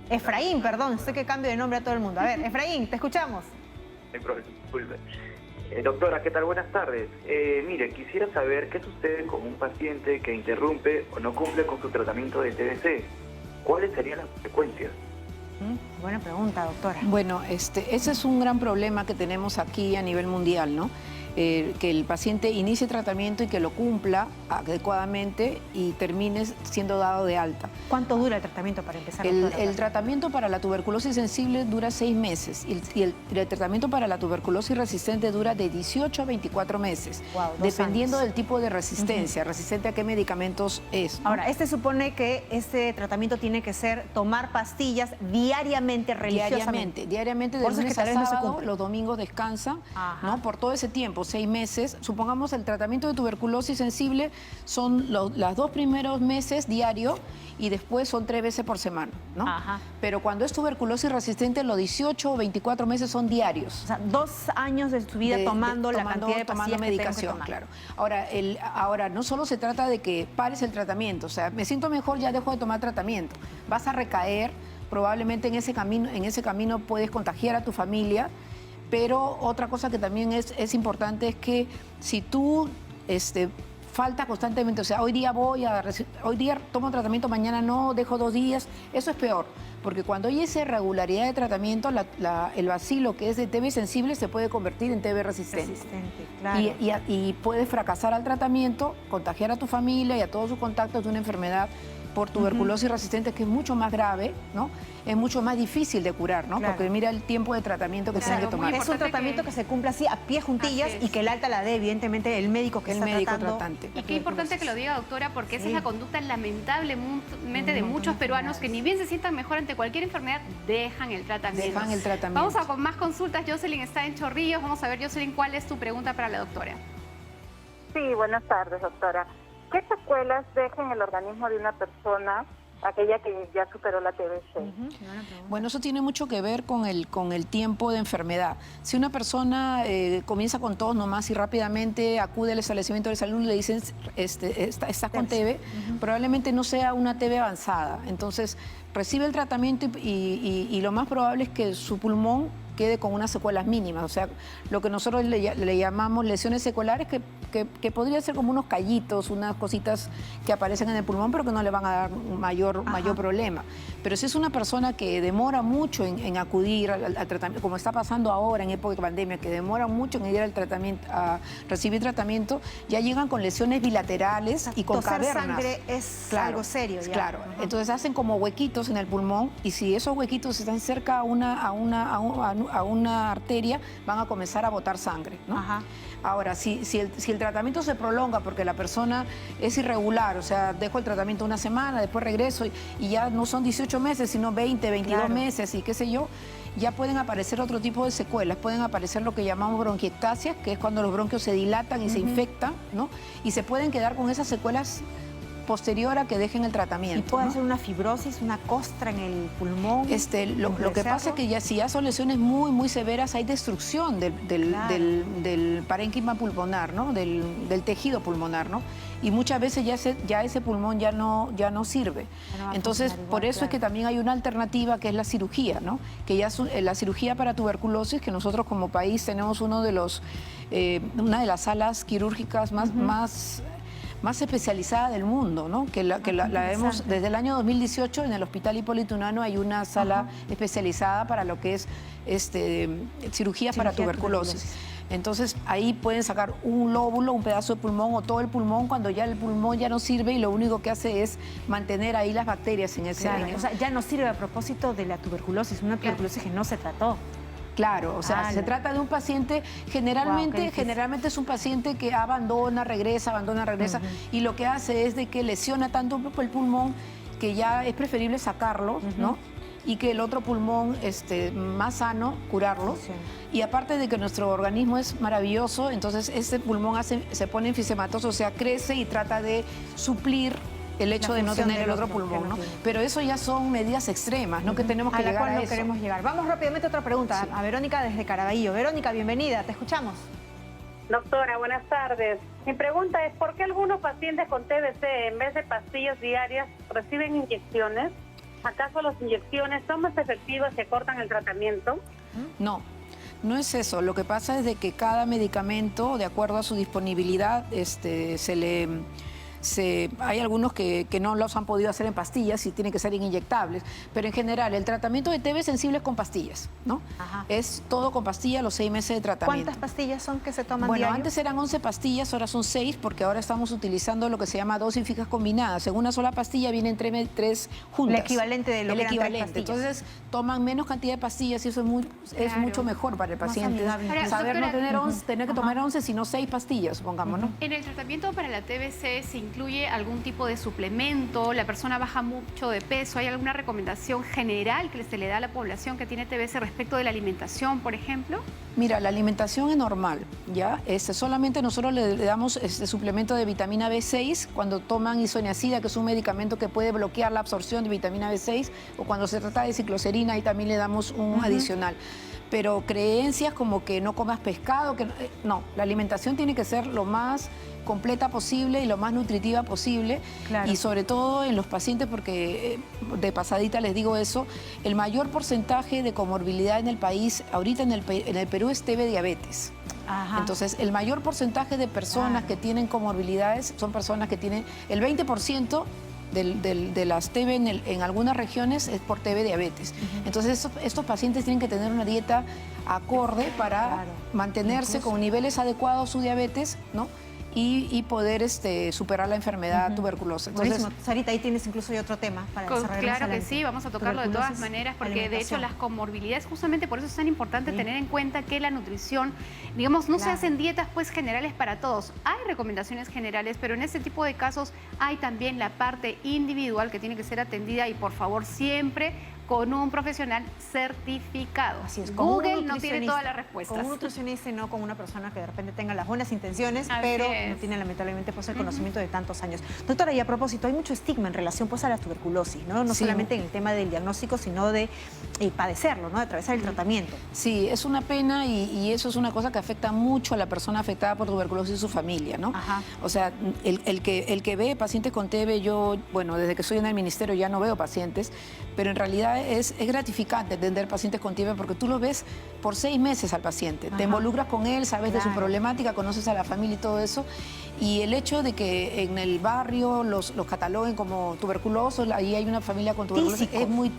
Efraín, perdón, sé que cambio de nombre a todo el mundo. A ver, Efraín, te escuchamos. Doctora, ¿qué tal? Buenas tardes. Mire, quisiera saber qué sucede con un paciente que interrumpe o no cumple con su tratamiento de TBC. ¿Cuáles serían las consecuencias? Buena pregunta, doctora. Bueno, ese es un gran problema que tenemos aquí a nivel mundial, ¿no? Que el paciente inicie tratamiento y que lo cumpla adecuadamente y termine siendo dado de alta. ¿Cuánto dura el tratamiento para empezar? El tratamiento para la tuberculosis sensible dura 6 meses y el tratamiento para la tuberculosis resistente dura de 18 a 24 meses, dependiendo del tipo de resistencia. ¿Resistente a qué medicamentos es? Ahora, supone que este tratamiento tiene que ser tomar pastillas diariamente, religiosamente. Diariamente, de lunes a sábado, los domingos descansa, ¿no? Por todo ese tiempo, 6 meses. Supongamos el tratamiento de tuberculosis sensible son los 2 primeros meses diario y después son 3 veces por semana, ¿no? Pero cuando es tuberculosis resistente, los 18 o 24 meses son diarios. O sea, 2 años de tu vida tomando la cantidad de pastillas medicación, claro. Ahora, no solo se trata de que pares el tratamiento, o sea, me siento mejor, ya dejo de tomar tratamiento. Vas a recaer, probablemente en ese camino puedes contagiar a tu familia. Pero otra cosa que también es importante es que si tú faltas constantemente, o sea, hoy día tomo tratamiento, mañana no, dejo 2 días, eso es peor. Porque cuando hay esa irregularidad de tratamiento, el bacilo que es de TB sensible se puede convertir en TB resistente. Claro. Y puedes fracasar al tratamiento, contagiar a tu familia y a todos sus contactos de una enfermedad por tuberculosis resistente, que es mucho más grave, ¿no? Es mucho más difícil de curar, ¿no? Porque mira el tiempo de tratamiento que tienen que tomar. Es un tratamiento que se cumple así a pie juntillas y que el alta la dé, evidentemente, el médico que está tratante. Y qué importante que lo diga, doctora, porque esa es la conducta lamentablemente de muchos peruanos que ni bien se sientan mejor ante cualquier enfermedad, dejan el tratamiento. Vamos a con más consultas. Jocelyn está en Chorrillos. Vamos a ver, Jocelyn, ¿cuál es tu pregunta para la doctora? Sí, buenas tardes, doctora. ¿Qué secuelas deja en el organismo de una persona, aquella que ya superó la TBC? Bueno, eso tiene mucho que ver con el tiempo de enfermedad. Si una persona comienza con tos nomás y rápidamente acude al establecimiento de salud y le dicen estás con TB, probablemente no sea una TB avanzada. Entonces, recibe el tratamiento y lo más probable es que su pulmón quede con unas secuelas mínimas, o sea, lo que nosotros le llamamos lesiones seculares, que podría ser como unos callitos, unas cositas que aparecen en el pulmón, pero que no le van a dar un mayor problema. Pero si es una persona que demora mucho en acudir al tratamiento, como está pasando ahora en época de pandemia, que demora mucho en ir al tratamiento, a recibir tratamiento, ya llegan con lesiones bilaterales y con toser cavernas. Sangre es algo serio. Ya. Claro, entonces hacen como huequitos en el pulmón y si esos huequitos están cerca a una arteria, van a comenzar a botar sangre, ¿no? Ahora, si el tratamiento se prolonga porque la persona es irregular, o sea, dejo el tratamiento una semana, después regreso y ya no son 18 meses, sino 20, 22 meses y qué sé yo, ya pueden aparecer otro tipo de secuelas. Pueden aparecer lo que llamamos bronquiectasias, que es cuando los bronquios se dilatan y se infectan, ¿no? Y se pueden quedar con esas secuelas posterior a que dejen el tratamiento. ¿Y puede ¿no? ser una fibrosis, una costra en el pulmón? Lo que pasa es que si ya son lesiones muy severas, hay destrucción del parénquima pulmonar, ¿no? Del tejido pulmonar, ¿no? Y muchas veces ya ese pulmón ya no sirve. Entonces, por eso es que también hay una alternativa que es la cirugía, ¿no? Que ya la cirugía para tuberculosis, que nosotros como país tenemos una de las salas quirúrgicas más especializada del mundo, ¿no? Que la vemos desde el año 2018 en el Hospital Hipólito Unanue. Hay una sala especializada para lo que es cirugía para tuberculosis. Entonces ahí pueden sacar un lóbulo, un pedazo de pulmón o todo el pulmón cuando ya el pulmón ya no sirve y lo único que hace es mantener ahí las bacterias en ese... O sea, ya no sirve a propósito de la tuberculosis, una tuberculosis que no se trató. Claro, o sea, se trata de un paciente, generalmente es un paciente que abandona, regresa, y lo que hace es de que lesiona tanto el pulmón que ya es preferible sacarlo, ¿no? Y que el otro pulmón más sano, curarlo. Y aparte de que nuestro organismo es maravilloso, entonces ese pulmón se pone enfisematoso, o sea, crece y trata de suplir el hecho de no tener el otro pulmón, ¿no? Pero eso ya son medidas extremas, ¿no? Que tenemos que llegar a eso. No queremos llegar. Vamos rápidamente a otra pregunta. A Verónica desde Caraballo. Verónica, bienvenida, te escuchamos. Doctora, buenas tardes. Mi pregunta es, ¿por qué algunos pacientes con TBC, en vez de pastillas diarias, reciben inyecciones? ¿Acaso las inyecciones son más efectivas y acortan el tratamiento? No. No es eso, lo que pasa es de que cada medicamento, de acuerdo a su disponibilidad, hay algunos que no los han podido hacer en pastillas y tienen que ser inyectables, pero en general el tratamiento de TB sensible es con pastillas, ¿no? Es todo con pastillas los 6 meses de tratamiento. ¿Cuántas pastillas son que se toman Bueno, diario? antes eran 11 pastillas, ahora son 6 porque ahora estamos utilizando lo que se llama dosis fijas combinadas. En una sola pastilla vienen 3 juntas. El equivalente de lo que eran 3 pastillas. Entonces toman menos cantidad de pastillas y eso es mucho mejor para el paciente. Ahora, Saber doctora, no tener que tomar 11, sino 6 pastillas, supongamos, ¿no? En el tratamiento para la TBC, ¿se incluye algún tipo de suplemento? ¿La persona baja mucho de peso? ¿Hay alguna recomendación general que se le da a la población que tiene TBC respecto de la alimentación, por ejemplo? Mira, la alimentación es normal, ¿ya? Solamente nosotros le damos suplemento de vitamina B6 cuando toman isoniazida, que es un medicamento que puede bloquear la absorción de vitamina B6, o cuando se trata de cicloserina, ahí también le damos un adicional. Pero creencias como que no comas pescado, no, la alimentación tiene que ser lo más completa posible y lo más nutritiva posible, y sobre todo en los pacientes, porque de pasadita les digo eso, el mayor porcentaje de comorbilidad en el país, ahorita en el Perú, es TB diabetes. Entonces, el mayor porcentaje de personas que tienen comorbilidades son personas que tienen el 20% de las TB en algunas regiones es por TB diabetes. Entonces estos pacientes tienen que tener una dieta acorde para mantenerse con niveles adecuados su diabetes, ¿no? Y poder superar la enfermedad tuberculosa. Entonces, Sarita, ahí tienes incluso otro tema para desarrollar. Claro que sí, vamos a tocarlo de todas maneras, porque de hecho las comorbilidades, justamente por eso es tan importante tener en cuenta que la nutrición, digamos, no se hacen dietas pues generales para todos. Hay recomendaciones generales, pero en este tipo de casos hay también la parte individual que tiene que ser atendida, y por favor siempre con un profesional certificado. Así es. Google no tiene todas las respuestas. Con un nutricionista y no con una persona que de repente tenga las buenas intenciones, pero no tiene lamentablemente pues el conocimiento de tantos años. Doctora, y a propósito, hay mucho estigma en relación pues a la tuberculosis, ¿no? No solamente en el tema del diagnóstico, sino de padecerlo, ¿no? De atravesar el tratamiento. Sí, es una pena, y eso es una cosa que afecta mucho a la persona afectada por tuberculosis y su familia, ¿no? O sea, el que ve pacientes con TB, yo, bueno, desde que estoy en el ministerio ya no veo pacientes, pero en realidad verdad es gratificante atender pacientes con TB porque tú lo ves por 6 meses al paciente. Te involucras con él, sabes de su problemática, conoces a la familia y todo eso. Y el hecho de que en el barrio los cataloguen como tuberculosos, ahí hay una familia con tuberculosis, es muy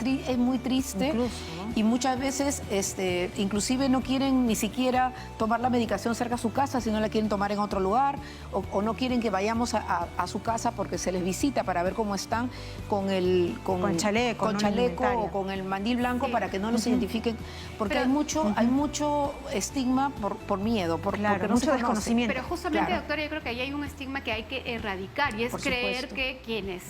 triste. Incluso, ¿no? Y muchas veces inclusive no quieren ni siquiera tomar la medicación cerca a su casa, sino la quieren tomar en otro lugar, o no quieren que vayamos a su casa porque se les visita para ver cómo están con chaleco o con el mandil blanco para que no los identifiquen, porque hay mucho estigma por miedo, porque no se desconocimiento. Pero justamente, doctora, yo creo que ahí hay un estigma que hay que erradicar y es creer que quienes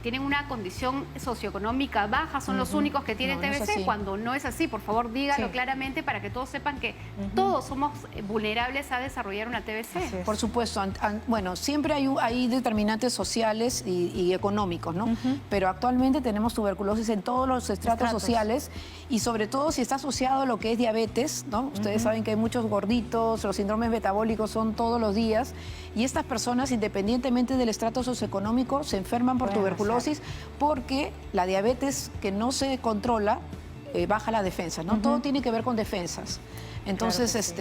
tienen una condición socioeconómica baja son los únicos que tienen TBC, cuando no es así. Por favor, dígalo claramente para que todos sepan que todos somos vulnerables a desarrollar una TBC. Por supuesto. Bueno, siempre hay determinantes sociales y económicos, ¿no? Pero actualmente tenemos tuberculosis en todos los estratos sociales y sobre todo si está asociado a lo que es diabetes, ¿no? Ustedes saben que hay muchos gorditos, los síndromes metabólicos son todos los días y estas personas, independientemente del estrato socioeconómico, se enferman por tuberculosis porque la diabetes que no se controla baja la defensa, ¿no? Todo tiene que ver con defensas. Entonces,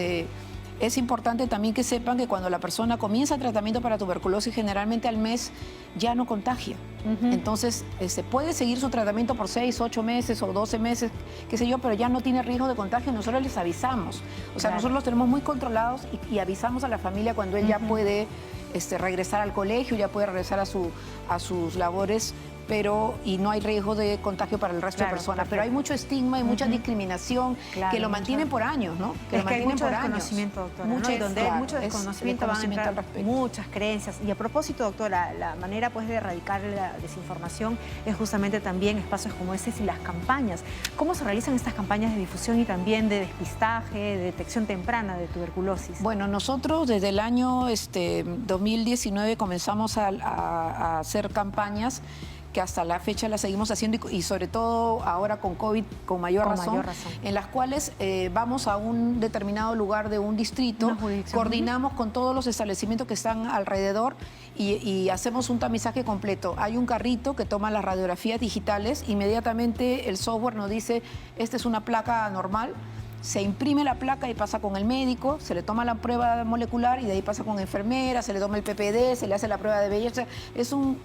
es importante también que sepan que cuando la persona comienza el tratamiento para tuberculosis, generalmente al mes ya no contagia. Entonces, puede seguir su tratamiento por 6, 8 meses o 12 meses, qué sé yo, pero ya no tiene riesgo de contagio. Nosotros les avisamos. O sea, nosotros los tenemos muy controlados y avisamos a la familia cuando él ya puede regresar al colegio, ya puede regresar a sus labores, y no hay riesgo de contagio para el resto de personas. Pero hay mucho estigma y mucha discriminación que lo mantienen por años, ¿no? Que hay mucho desconocimiento, doctora, ¿no? Y donde hay mucho desconocimiento van a entrar muchas creencias. Y a propósito, doctora, la manera pues de erradicar la desinformación es justamente también espacios como este y las campañas. ¿Cómo se realizan estas campañas de difusión y también de despistaje, de detección temprana de tuberculosis? Bueno, nosotros desde el año 2019 comenzamos a hacer campañas que hasta la fecha la seguimos haciendo y sobre todo ahora con COVID con mayor razón, en las cuales vamos a un determinado lugar de un distrito, coordinamos con todos los establecimientos que están alrededor y hacemos un tamizaje completo. Hay un carrito que toma las radiografías digitales, inmediatamente el software nos dice, esta es una placa normal. Se imprime la placa y pasa con el médico, se le toma la prueba molecular y de ahí pasa con enfermera, se le toma el PPD, se le hace la prueba de VIH. Es un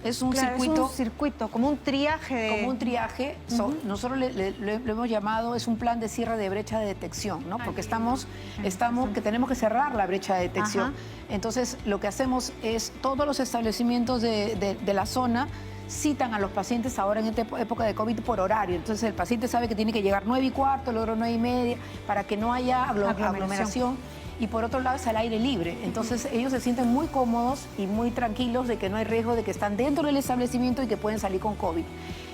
circuito, como un triaje. Como un triaje. Nosotros lo hemos llamado, es un plan de cierre de brecha de detección, ¿no? Porque que tenemos que cerrar la brecha de detección. Entonces, lo que hacemos es, todos los establecimientos de la zona citan a los pacientes ahora en esta época de COVID por horario. Entonces el paciente sabe que tiene que llegar 9:15, el otro 9:30, para que no haya aglomeración. Y por otro lado es al aire libre. Entonces ellos se sienten muy cómodos y muy tranquilos de que no hay riesgo de que están dentro del establecimiento y que pueden salir con COVID.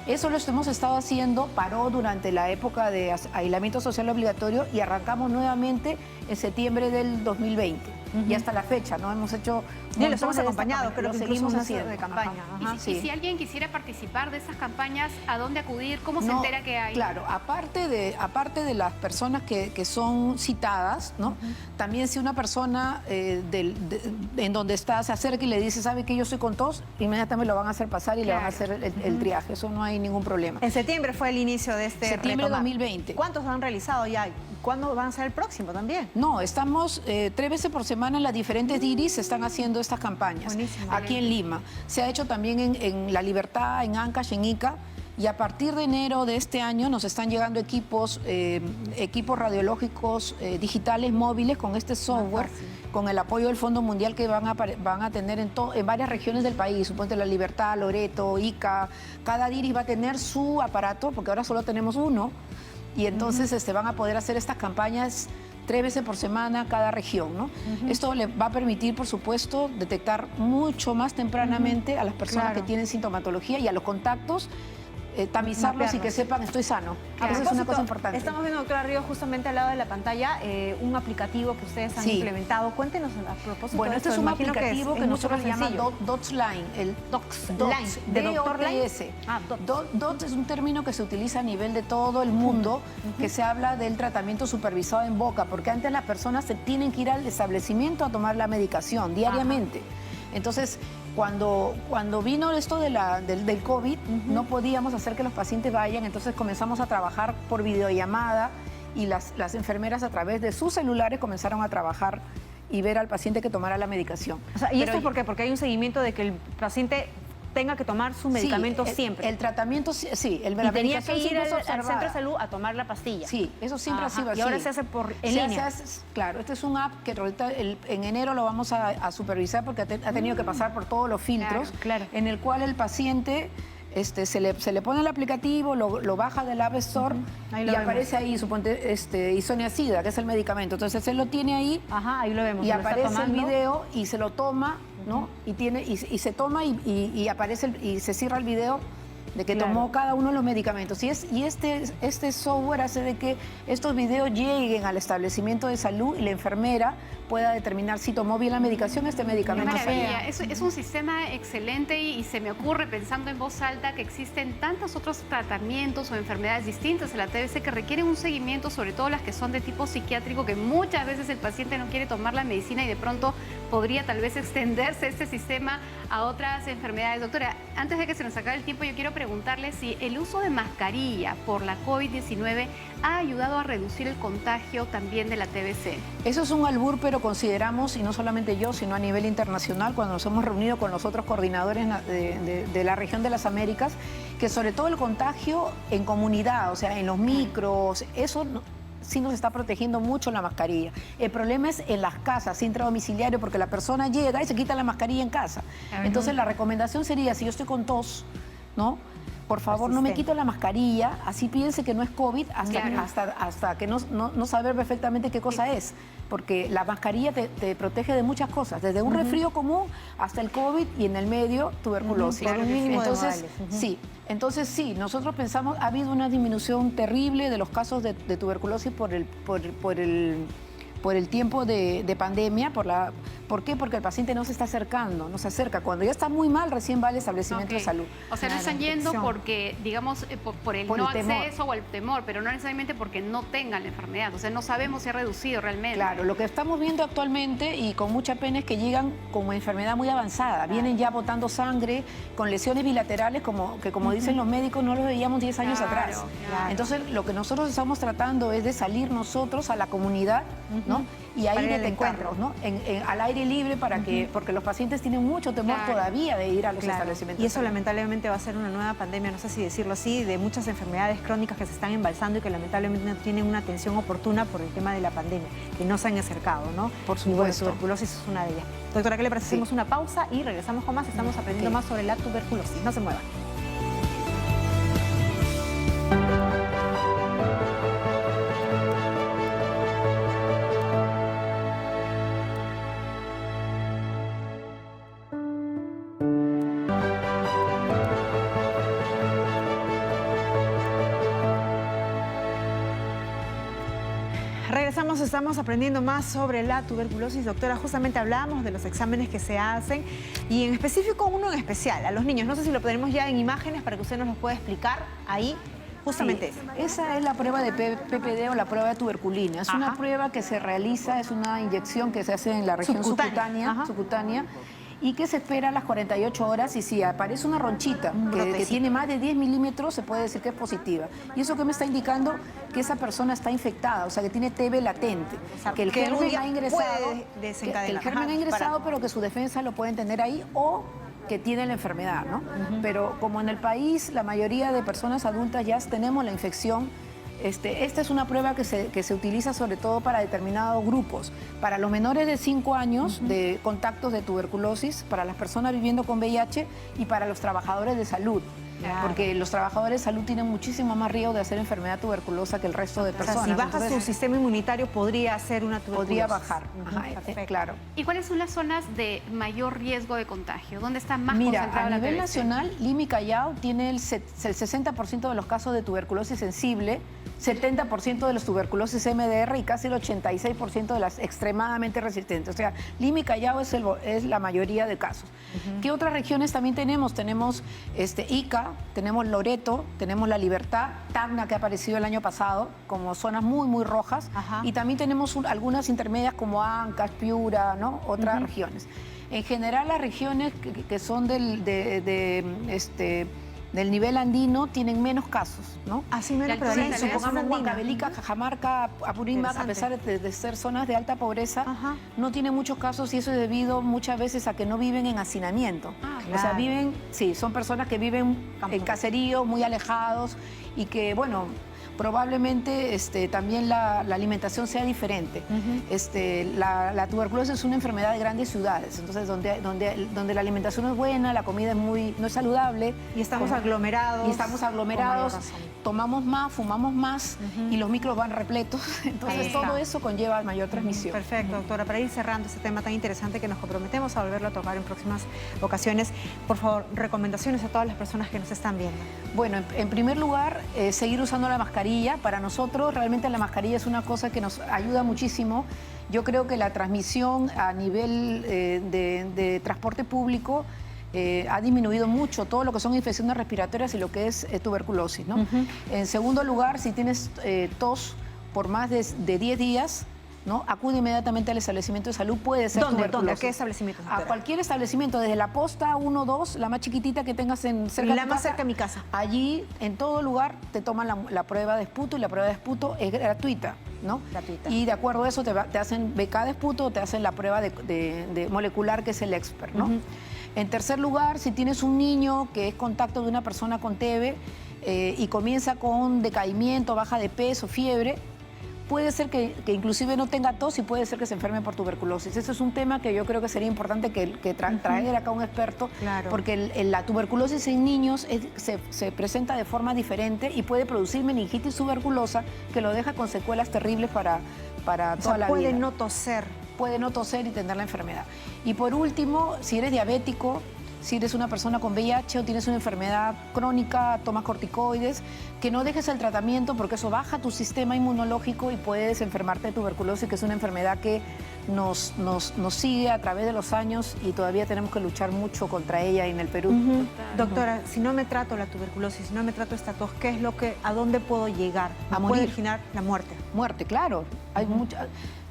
Eso lo hemos estado haciendo, paró durante la época de aislamiento social obligatorio y arrancamos nuevamente en septiembre del 2020. Y hasta la fecha, ¿no? Hemos hecho... Bien, los hemos acompañado, creo que seguimos haciendo de campaña. Y si alguien quisiera participar de esas campañas, ¿a dónde acudir? ¿Cómo se entera que hay? Claro, aparte de las personas que son citadas, ¿no? También si una persona en donde está se acerca y le dice, ¿sabe que yo soy con tos? Inmediatamente lo van a hacer pasar y le van a hacer el triaje. Eso no hay ningún problema. En septiembre fue el inicio de este septiembre de 2020. ¿Cuántos han realizado ya? ¿Cuándo van a ser el próximo también? No, estamos 3 veces por semana en las diferentes DIRIs se están haciendo estas campañas. Buenísimo. Aquí en Lima. Se ha hecho también en La Libertad, en Ancash, en Ica. Y a partir de enero de este año nos están llegando equipos radiológicos digitales móviles con este software, con el apoyo del Fondo Mundial que van a tener en varias regiones del país, suponte La Libertad, Loreto, Ica. Cada DIRIS va a tener su aparato, porque ahora solo tenemos uno, y entonces van a poder hacer estas campañas 3 veces por semana cada región, ¿no? Esto le va a permitir, por supuesto, detectar mucho más tempranamente a las personas que tienen sintomatología y a los contactos, tamizarlos y que sepan estoy sano. Esa es una cosa importante. Estamos viendo, doctora Ríos, justamente al lado de la pantalla, un aplicativo que ustedes han implementado. Cuéntenos a propósito. Bueno, de esto. Este es un aplicativo que nosotros le llamamos DOTS Line. El DOTS Line. ¿De Doctor Line? DOTS es un término que se utiliza a nivel de todo el mundo, que se habla del tratamiento supervisado en boca, porque antes las personas se tienen que ir al establecimiento a tomar la medicación diariamente. Entonces, Cuando vino esto del COVID, no podíamos hacer que los pacientes vayan, entonces comenzamos a trabajar por videollamada y las enfermeras a través de sus celulares comenzaron a trabajar y ver al paciente que tomara la medicación. O sea, ¿y esto es por qué? Porque hay un seguimiento de que el paciente tenga que tomar su medicamento siempre. El tratamiento, sí. Y tenía que ir al centro de salud a tomar la pastilla. Sí, eso siempre ha sido así. Y ahora se hace en línea. Claro, este es un app que ahorita en enero lo vamos a supervisar porque ha tenido que pasar por todos los filtros, claro. en el cual el paciente se le pone el aplicativo, lo baja del App Store y aparece ahí, suponte, isoniazida, que es el medicamento. Entonces él lo tiene ahí, ahí lo vemos, y aparece el video y se lo toma, ¿no? Y se toma y aparece y se cierra el video de que tomó cada uno de los medicamentos. Y este software hace de que estos videos lleguen al establecimiento de salud y la enfermera pueda determinar si tomó bien la medicación, este medicamento. Qué maravilla. Es un sistema excelente y se me ocurre, pensando en voz alta, que existen tantos otros tratamientos o enfermedades distintas a la TBC que requieren un seguimiento, sobre todo las que son de tipo psiquiátrico, que muchas veces el paciente no quiere tomar la medicina y de pronto podría tal vez extenderse este sistema a otras enfermedades. Doctora, antes de que se nos acabe el tiempo, yo quiero preguntarle si el uso de mascarilla por la COVID-19 ha ayudado a reducir el contagio también de la TBC. Eso es un albur, pero consideramos, y no solamente yo, sino a nivel internacional, cuando nos hemos reunido con los otros coordinadores de la región de las Américas, que sobre todo el contagio en comunidad, o sea, en los micros, eso sí nos está protegiendo mucho la mascarilla. El problema es en las casas, intradomiciliario, porque la persona llega y se quita la mascarilla en casa. Entonces la recomendación sería, si yo estoy con tos, ¿no? Por favor, no me quito la mascarilla, así piense que no es COVID hasta que no saber perfectamente qué cosa es. Porque la mascarilla te protege de muchas cosas, desde un resfrío común hasta el COVID y en el medio tuberculosis. Por un mínimo entonces, entonces sí, nosotros pensamos, ha habido una disminución terrible de los casos de tuberculosis por el tiempo de pandemia. ¿Por qué? Porque el paciente no se está acercando, no se acerca. Cuando ya está muy mal, recién va al establecimiento de salud. O sea, no están yendo porque, digamos, por el no acceso o el temor, pero no necesariamente porque no tengan la enfermedad. O sea, no sabemos si ha reducido realmente. Claro, lo que estamos viendo actualmente, y con mucha pena, es que llegan como enfermedad muy avanzada. Vienen ya botando sangre, con lesiones bilaterales, como dicen los médicos, no los veíamos 10 años atrás. Entonces, lo que nosotros estamos tratando es de salir nosotros a la comunidad, ¿no? Y ahí detectarlos, ¿no? Al aire libre, porque los pacientes tienen mucho temor todavía de ir a los establecimientos. Y eso lamentablemente va a ser una nueva pandemia, no sé si decirlo así, de muchas enfermedades crónicas que se están embalsando y que lamentablemente no tienen una atención oportuna por el tema de la pandemia, que no se han acercado, ¿no? Por supuesto. Y bueno, tuberculosis es una de ellas. Doctora, ¿qué le parece? Hacemos una pausa y regresamos con más. Estamos aprendiendo más sobre la tuberculosis. No se muevan. Estamos aprendiendo más sobre la tuberculosis. Doctora, justamente hablábamos de los exámenes que se hacen y en específico uno en especial, a los niños. No sé si lo tenemos ya en imágenes para que usted nos lo pueda explicar ahí. Justamente esa es la prueba de PPD o la prueba de tuberculina. Es una prueba que se realiza, es una inyección que se hace en la región subcutánea y que se espera a las 48 horas, y si aparece una ronchita que tiene más de 10 milímetros, se puede decir que es positiva. ¿Y eso qué me está indicando? Que esa persona está infectada, o sea, que tiene TB latente, que el germen ha ingresado, pero que su defensa lo pueden tener ahí, o que tiene la enfermedad, ¿no? Pero como en el país la mayoría de personas adultas ya tenemos la infección, esta es una prueba que se utiliza sobre todo para determinados grupos, para los menores de 5 años de contactos de tuberculosis, para las personas viviendo con VIH y para los trabajadores de salud. Porque los trabajadores de salud tienen muchísimo más riesgo de hacer enfermedad tuberculosa que el resto de personas. O sea, si baja su sistema inmunitario, podría hacer una tuberculosis. Podría bajar, claro. ¿Y cuáles son las zonas de mayor riesgo de contagio? ¿Dónde está más concentrada la TBC? A nivel nacional, Lima y Callao tiene el 60% de los casos de tuberculosis sensible, 70% de los tuberculosis MDR y casi el 86% de las extremadamente resistentes. O sea, Lima y Callao es la mayoría de casos. ¿Qué otras regiones también tenemos? Tenemos Ica, tenemos Loreto, tenemos La Libertad, Tacna, que ha aparecido el año pasado como zonas muy, muy rojas. Y también tenemos algunas intermedias como Ancash, Piura, ¿no? Otras regiones. En general, las regiones que son del nivel andino tienen menos casos, ¿no? Así menos prevalencia. prevalencia. Supongamos Huancavelica, Cajamarca, Apurímac, a pesar de ser zonas de alta pobreza, no tienen muchos casos y eso es debido muchas veces a que no viven en hacinamiento. O sea, son personas que viven en caseríos muy alejados y que, bueno, probablemente también la alimentación sea diferente. La tuberculosis es una enfermedad de grandes ciudades, entonces donde la alimentación es buena, la comida es no es saludable. Y estamos aglomerados. Y estamos aglomerados, tomamos más, fumamos más y los micros van repletos. Entonces todo eso conlleva mayor transmisión. Perfecto, doctora. Para ir cerrando este tema tan interesante que nos comprometemos a volverlo a tocar en próximas ocasiones, por favor, recomendaciones a todas las personas que nos están viendo. Bueno, en primer lugar, seguir usando la mascarilla. Para nosotros realmente la mascarilla es una cosa que nos ayuda muchísimo. Yo creo que la transmisión a nivel de transporte público ha disminuido mucho todo lo que son infecciones respiratorias y lo que es tuberculosis, ¿no? En segundo lugar, si tienes tos por más de 10 días, ¿no? Acude inmediatamente al establecimiento de salud, puede ser tuberculosis. ¿Dónde? ¿A qué establecimiento? A cualquier establecimiento, desde la posta 1, 2, la más chiquitita que tengas cerca de tu casa. La más cerca de mi casa. Allí, en todo lugar, te toman la prueba de esputo y la prueba de esputo es gratuita, ¿no? Gratuita. Y de acuerdo a eso te hacen BK de esputo o te hacen la prueba de molecular, que es el expert, ¿no? En tercer lugar, si tienes un niño que es contacto de una persona con TB y comienza con decaimiento, baja de peso, fiebre, puede ser que inclusive no tenga tos y puede ser que se enferme por tuberculosis. Eso es un tema que yo creo que sería importante que traiga acá un experto, porque la tuberculosis en niños se presenta de forma diferente y puede producir meningitis tuberculosa que lo deja con secuelas terribles para toda la vida. Puede no toser. Puede no toser y tener la enfermedad. Y por último, si eres diabético, si eres una persona con VIH o tienes una enfermedad crónica, tomas corticoides, que no dejes el tratamiento porque eso baja tu sistema inmunológico y puedes enfermarte de tuberculosis, que es una enfermedad que nos sigue a través de los años y todavía tenemos que luchar mucho contra ella en el Perú. Doctora, si no me trato la tuberculosis, si no me trato esta tos, ¿a dónde puedo llegar? A morir. Puede originar la muerte. Muerte, claro. Hay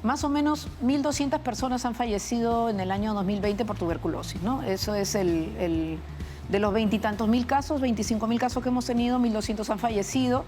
más o menos 1.200 personas han fallecido en el año 2020 por tuberculosis, ¿no? Eso es de los 20 y tantos mil casos, 25.000 casos que hemos tenido, 1.200 han fallecido.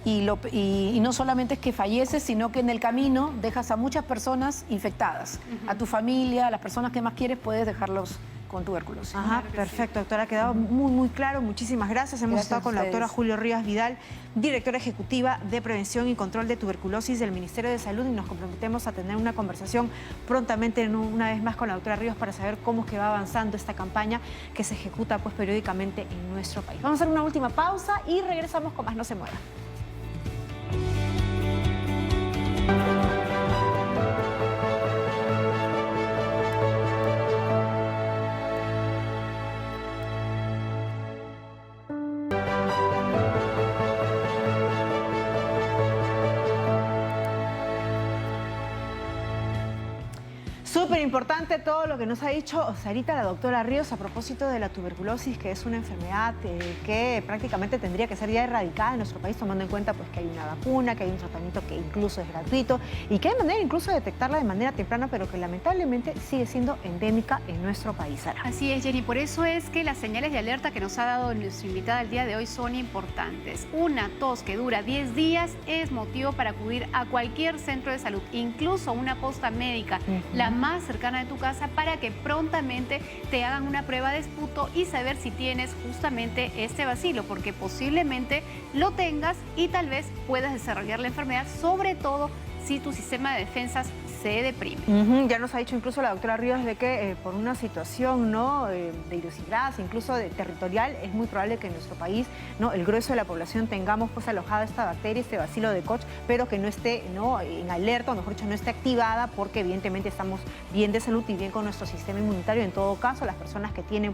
Y no solamente es que falleces, sino que en el camino dejas a muchas personas infectadas. A tu familia, a las personas que más quieres, puedes dejarlos con tuberculosis. Perfecto, doctora, ha quedado muy claro. Muchísimas gracias. Hemos estado con la doctora Julio Rivas Vidal, directora ejecutiva de Prevención y Control de Tuberculosis del Ministerio de Salud, y nos comprometemos a tener una conversación prontamente, una vez más, con la doctora Rivas para saber cómo es que va avanzando esta campaña que se ejecuta periódicamente en nuestro país. Vamos a hacer una última pausa y regresamos con más. No se mueva. Súper importante todo lo que nos ha dicho Sarita, la doctora Ríos, a propósito de la tuberculosis, que es una enfermedad que prácticamente tendría que ser ya erradicada en nuestro país, tomando en cuenta que hay una vacuna, que hay un tratamiento que incluso es gratuito y que hay manera incluso de detectarla de manera temprana, pero que lamentablemente sigue siendo endémica en nuestro país. Sara. Así es, Jenny. Por eso es que las señales de alerta que nos ha dado nuestra invitada el día de hoy son importantes. Una tos que dura 10 días es motivo para acudir a cualquier centro de salud, incluso una posta médica, la más cercana de tu casa, para que prontamente te hagan una prueba de esputo y saber si tienes justamente este bacilo, porque posiblemente lo tengas y tal vez puedas desarrollar la enfermedad, sobre todo si tu sistema de defensas se deprime. Ya nos ha dicho incluso la doctora Ríos de que por una situación de idiosincrasia, incluso territorial, es muy probable que en nuestro país el grueso de la población tengamos alojada esta bacteria, este bacilo de Koch, pero que no esté en alerta, o mejor dicho, no esté activada, porque evidentemente estamos bien de salud y bien con nuestro sistema inmunitario. En todo caso, las personas que tienen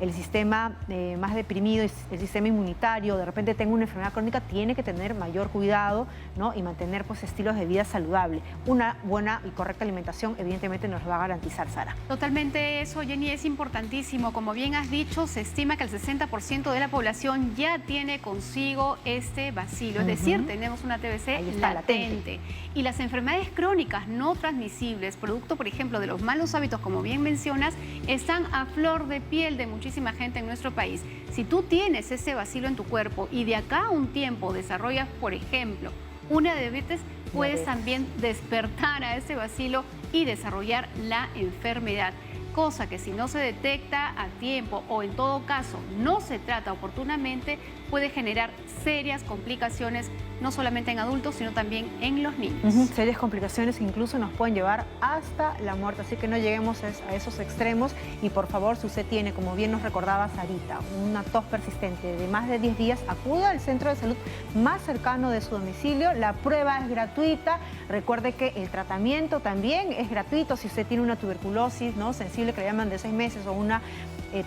el sistema más deprimido, el sistema inmunitario, de repente tengan una enfermedad crónica, tiene que tener mayor cuidado, y mantener estilos de vida vida saludable. Una buena y correcta alimentación evidentemente nos va a garantizar, Sara. Totalmente eso, Jenny, es importantísimo. Como bien has dicho, se estima que el 60% de la población ya tiene consigo este bacilo, es decir, tenemos una TBC latente. Y las enfermedades crónicas no transmisibles, producto, por ejemplo, de los malos hábitos, como bien mencionas, están a flor de piel de muchísima gente en nuestro país. Si tú tienes ese bacilo en tu cuerpo y de acá a un tiempo desarrollas, por ejemplo, una diabetes, puedes también despertar a ese bacilo y desarrollar la enfermedad. Cosa que si no se detecta a tiempo o en todo caso no se trata oportunamente, puede generar serias complicaciones, no solamente en adultos, sino también en los niños. Serias complicaciones que incluso nos pueden llevar hasta la muerte, así que no lleguemos a esos extremos. Y por favor, si usted tiene, como bien nos recordaba Sarita, una tos persistente de más de 10 días, acuda al centro de salud más cercano de su domicilio. La prueba es gratuita. Recuerde que el tratamiento también es gratuito. Si usted tiene una tuberculosis, ¿no?, sensible, que le llaman de 6 meses, o una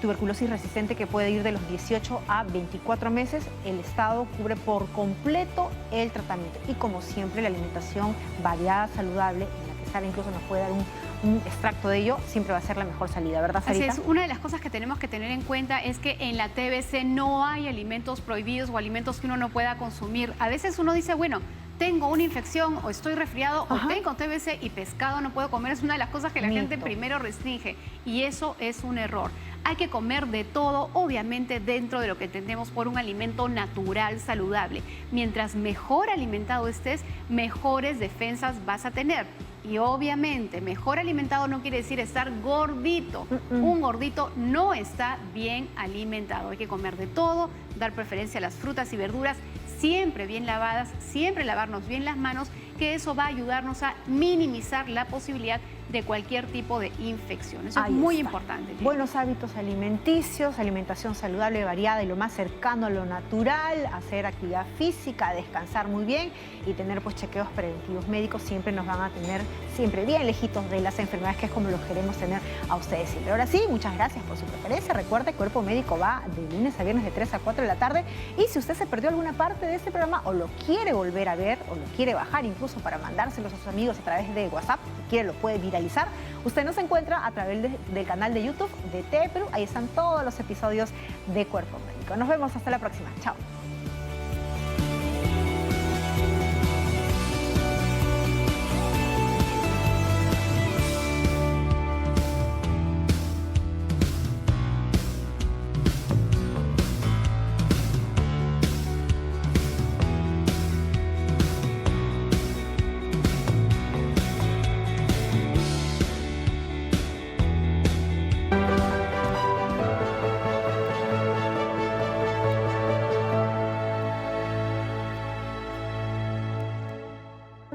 tuberculosis resistente que puede ir de los 18 a 24 meses, el Estado cubre por completo el tratamiento. Y como siempre, la alimentación variada, saludable, en la que Sara incluso nos puede dar un extracto de ello, siempre va a ser la mejor salida, ¿verdad, Sarita? Así es. Una de las cosas que tenemos que tener en cuenta es que en la TBC no hay alimentos prohibidos o alimentos que uno no pueda consumir. A veces uno dice, bueno, tengo una infección o estoy resfriado o tengo TBC y pescado no puedo comer. Es una de las cosas que la gente primero restringe y eso es un error. Hay que comer de todo, obviamente dentro de lo que entendemos por un alimento natural, saludable. Mientras mejor alimentado estés, mejores defensas vas a tener. Y obviamente, mejor alimentado no quiere decir estar gordito. Un gordito no está bien alimentado. Hay que comer de todo, dar preferencia a las frutas y verduras, siempre bien lavadas, siempre lavarnos bien las manos, que eso va a ayudarnos a minimizar la posibilidad de cualquier tipo de infección. Eso es muy importante. Buenos hábitos alimenticios, alimentación saludable, variada y lo más cercano a lo natural, hacer actividad física, descansar muy bien y tener pues chequeos preventivos médicos siempre nos van a tener siempre bien lejitos de las enfermedades, que es como los queremos tener a ustedes siempre. Ahora sí, muchas gracias por su preferencia. Recuerde, Cuerpo Médico va de lunes a viernes de 3 a 4 de la tarde y si usted se perdió alguna parte de este programa o lo quiere volver a ver o lo quiere bajar incluso para mandárselos a sus amigos a través de WhatsApp, si quiere lo puede viralizar. Usted nos encuentra a través del canal de YouTube de TV Perú. Ahí están todos los episodios de Cuerpo Médico. Nos vemos hasta la próxima. Chao.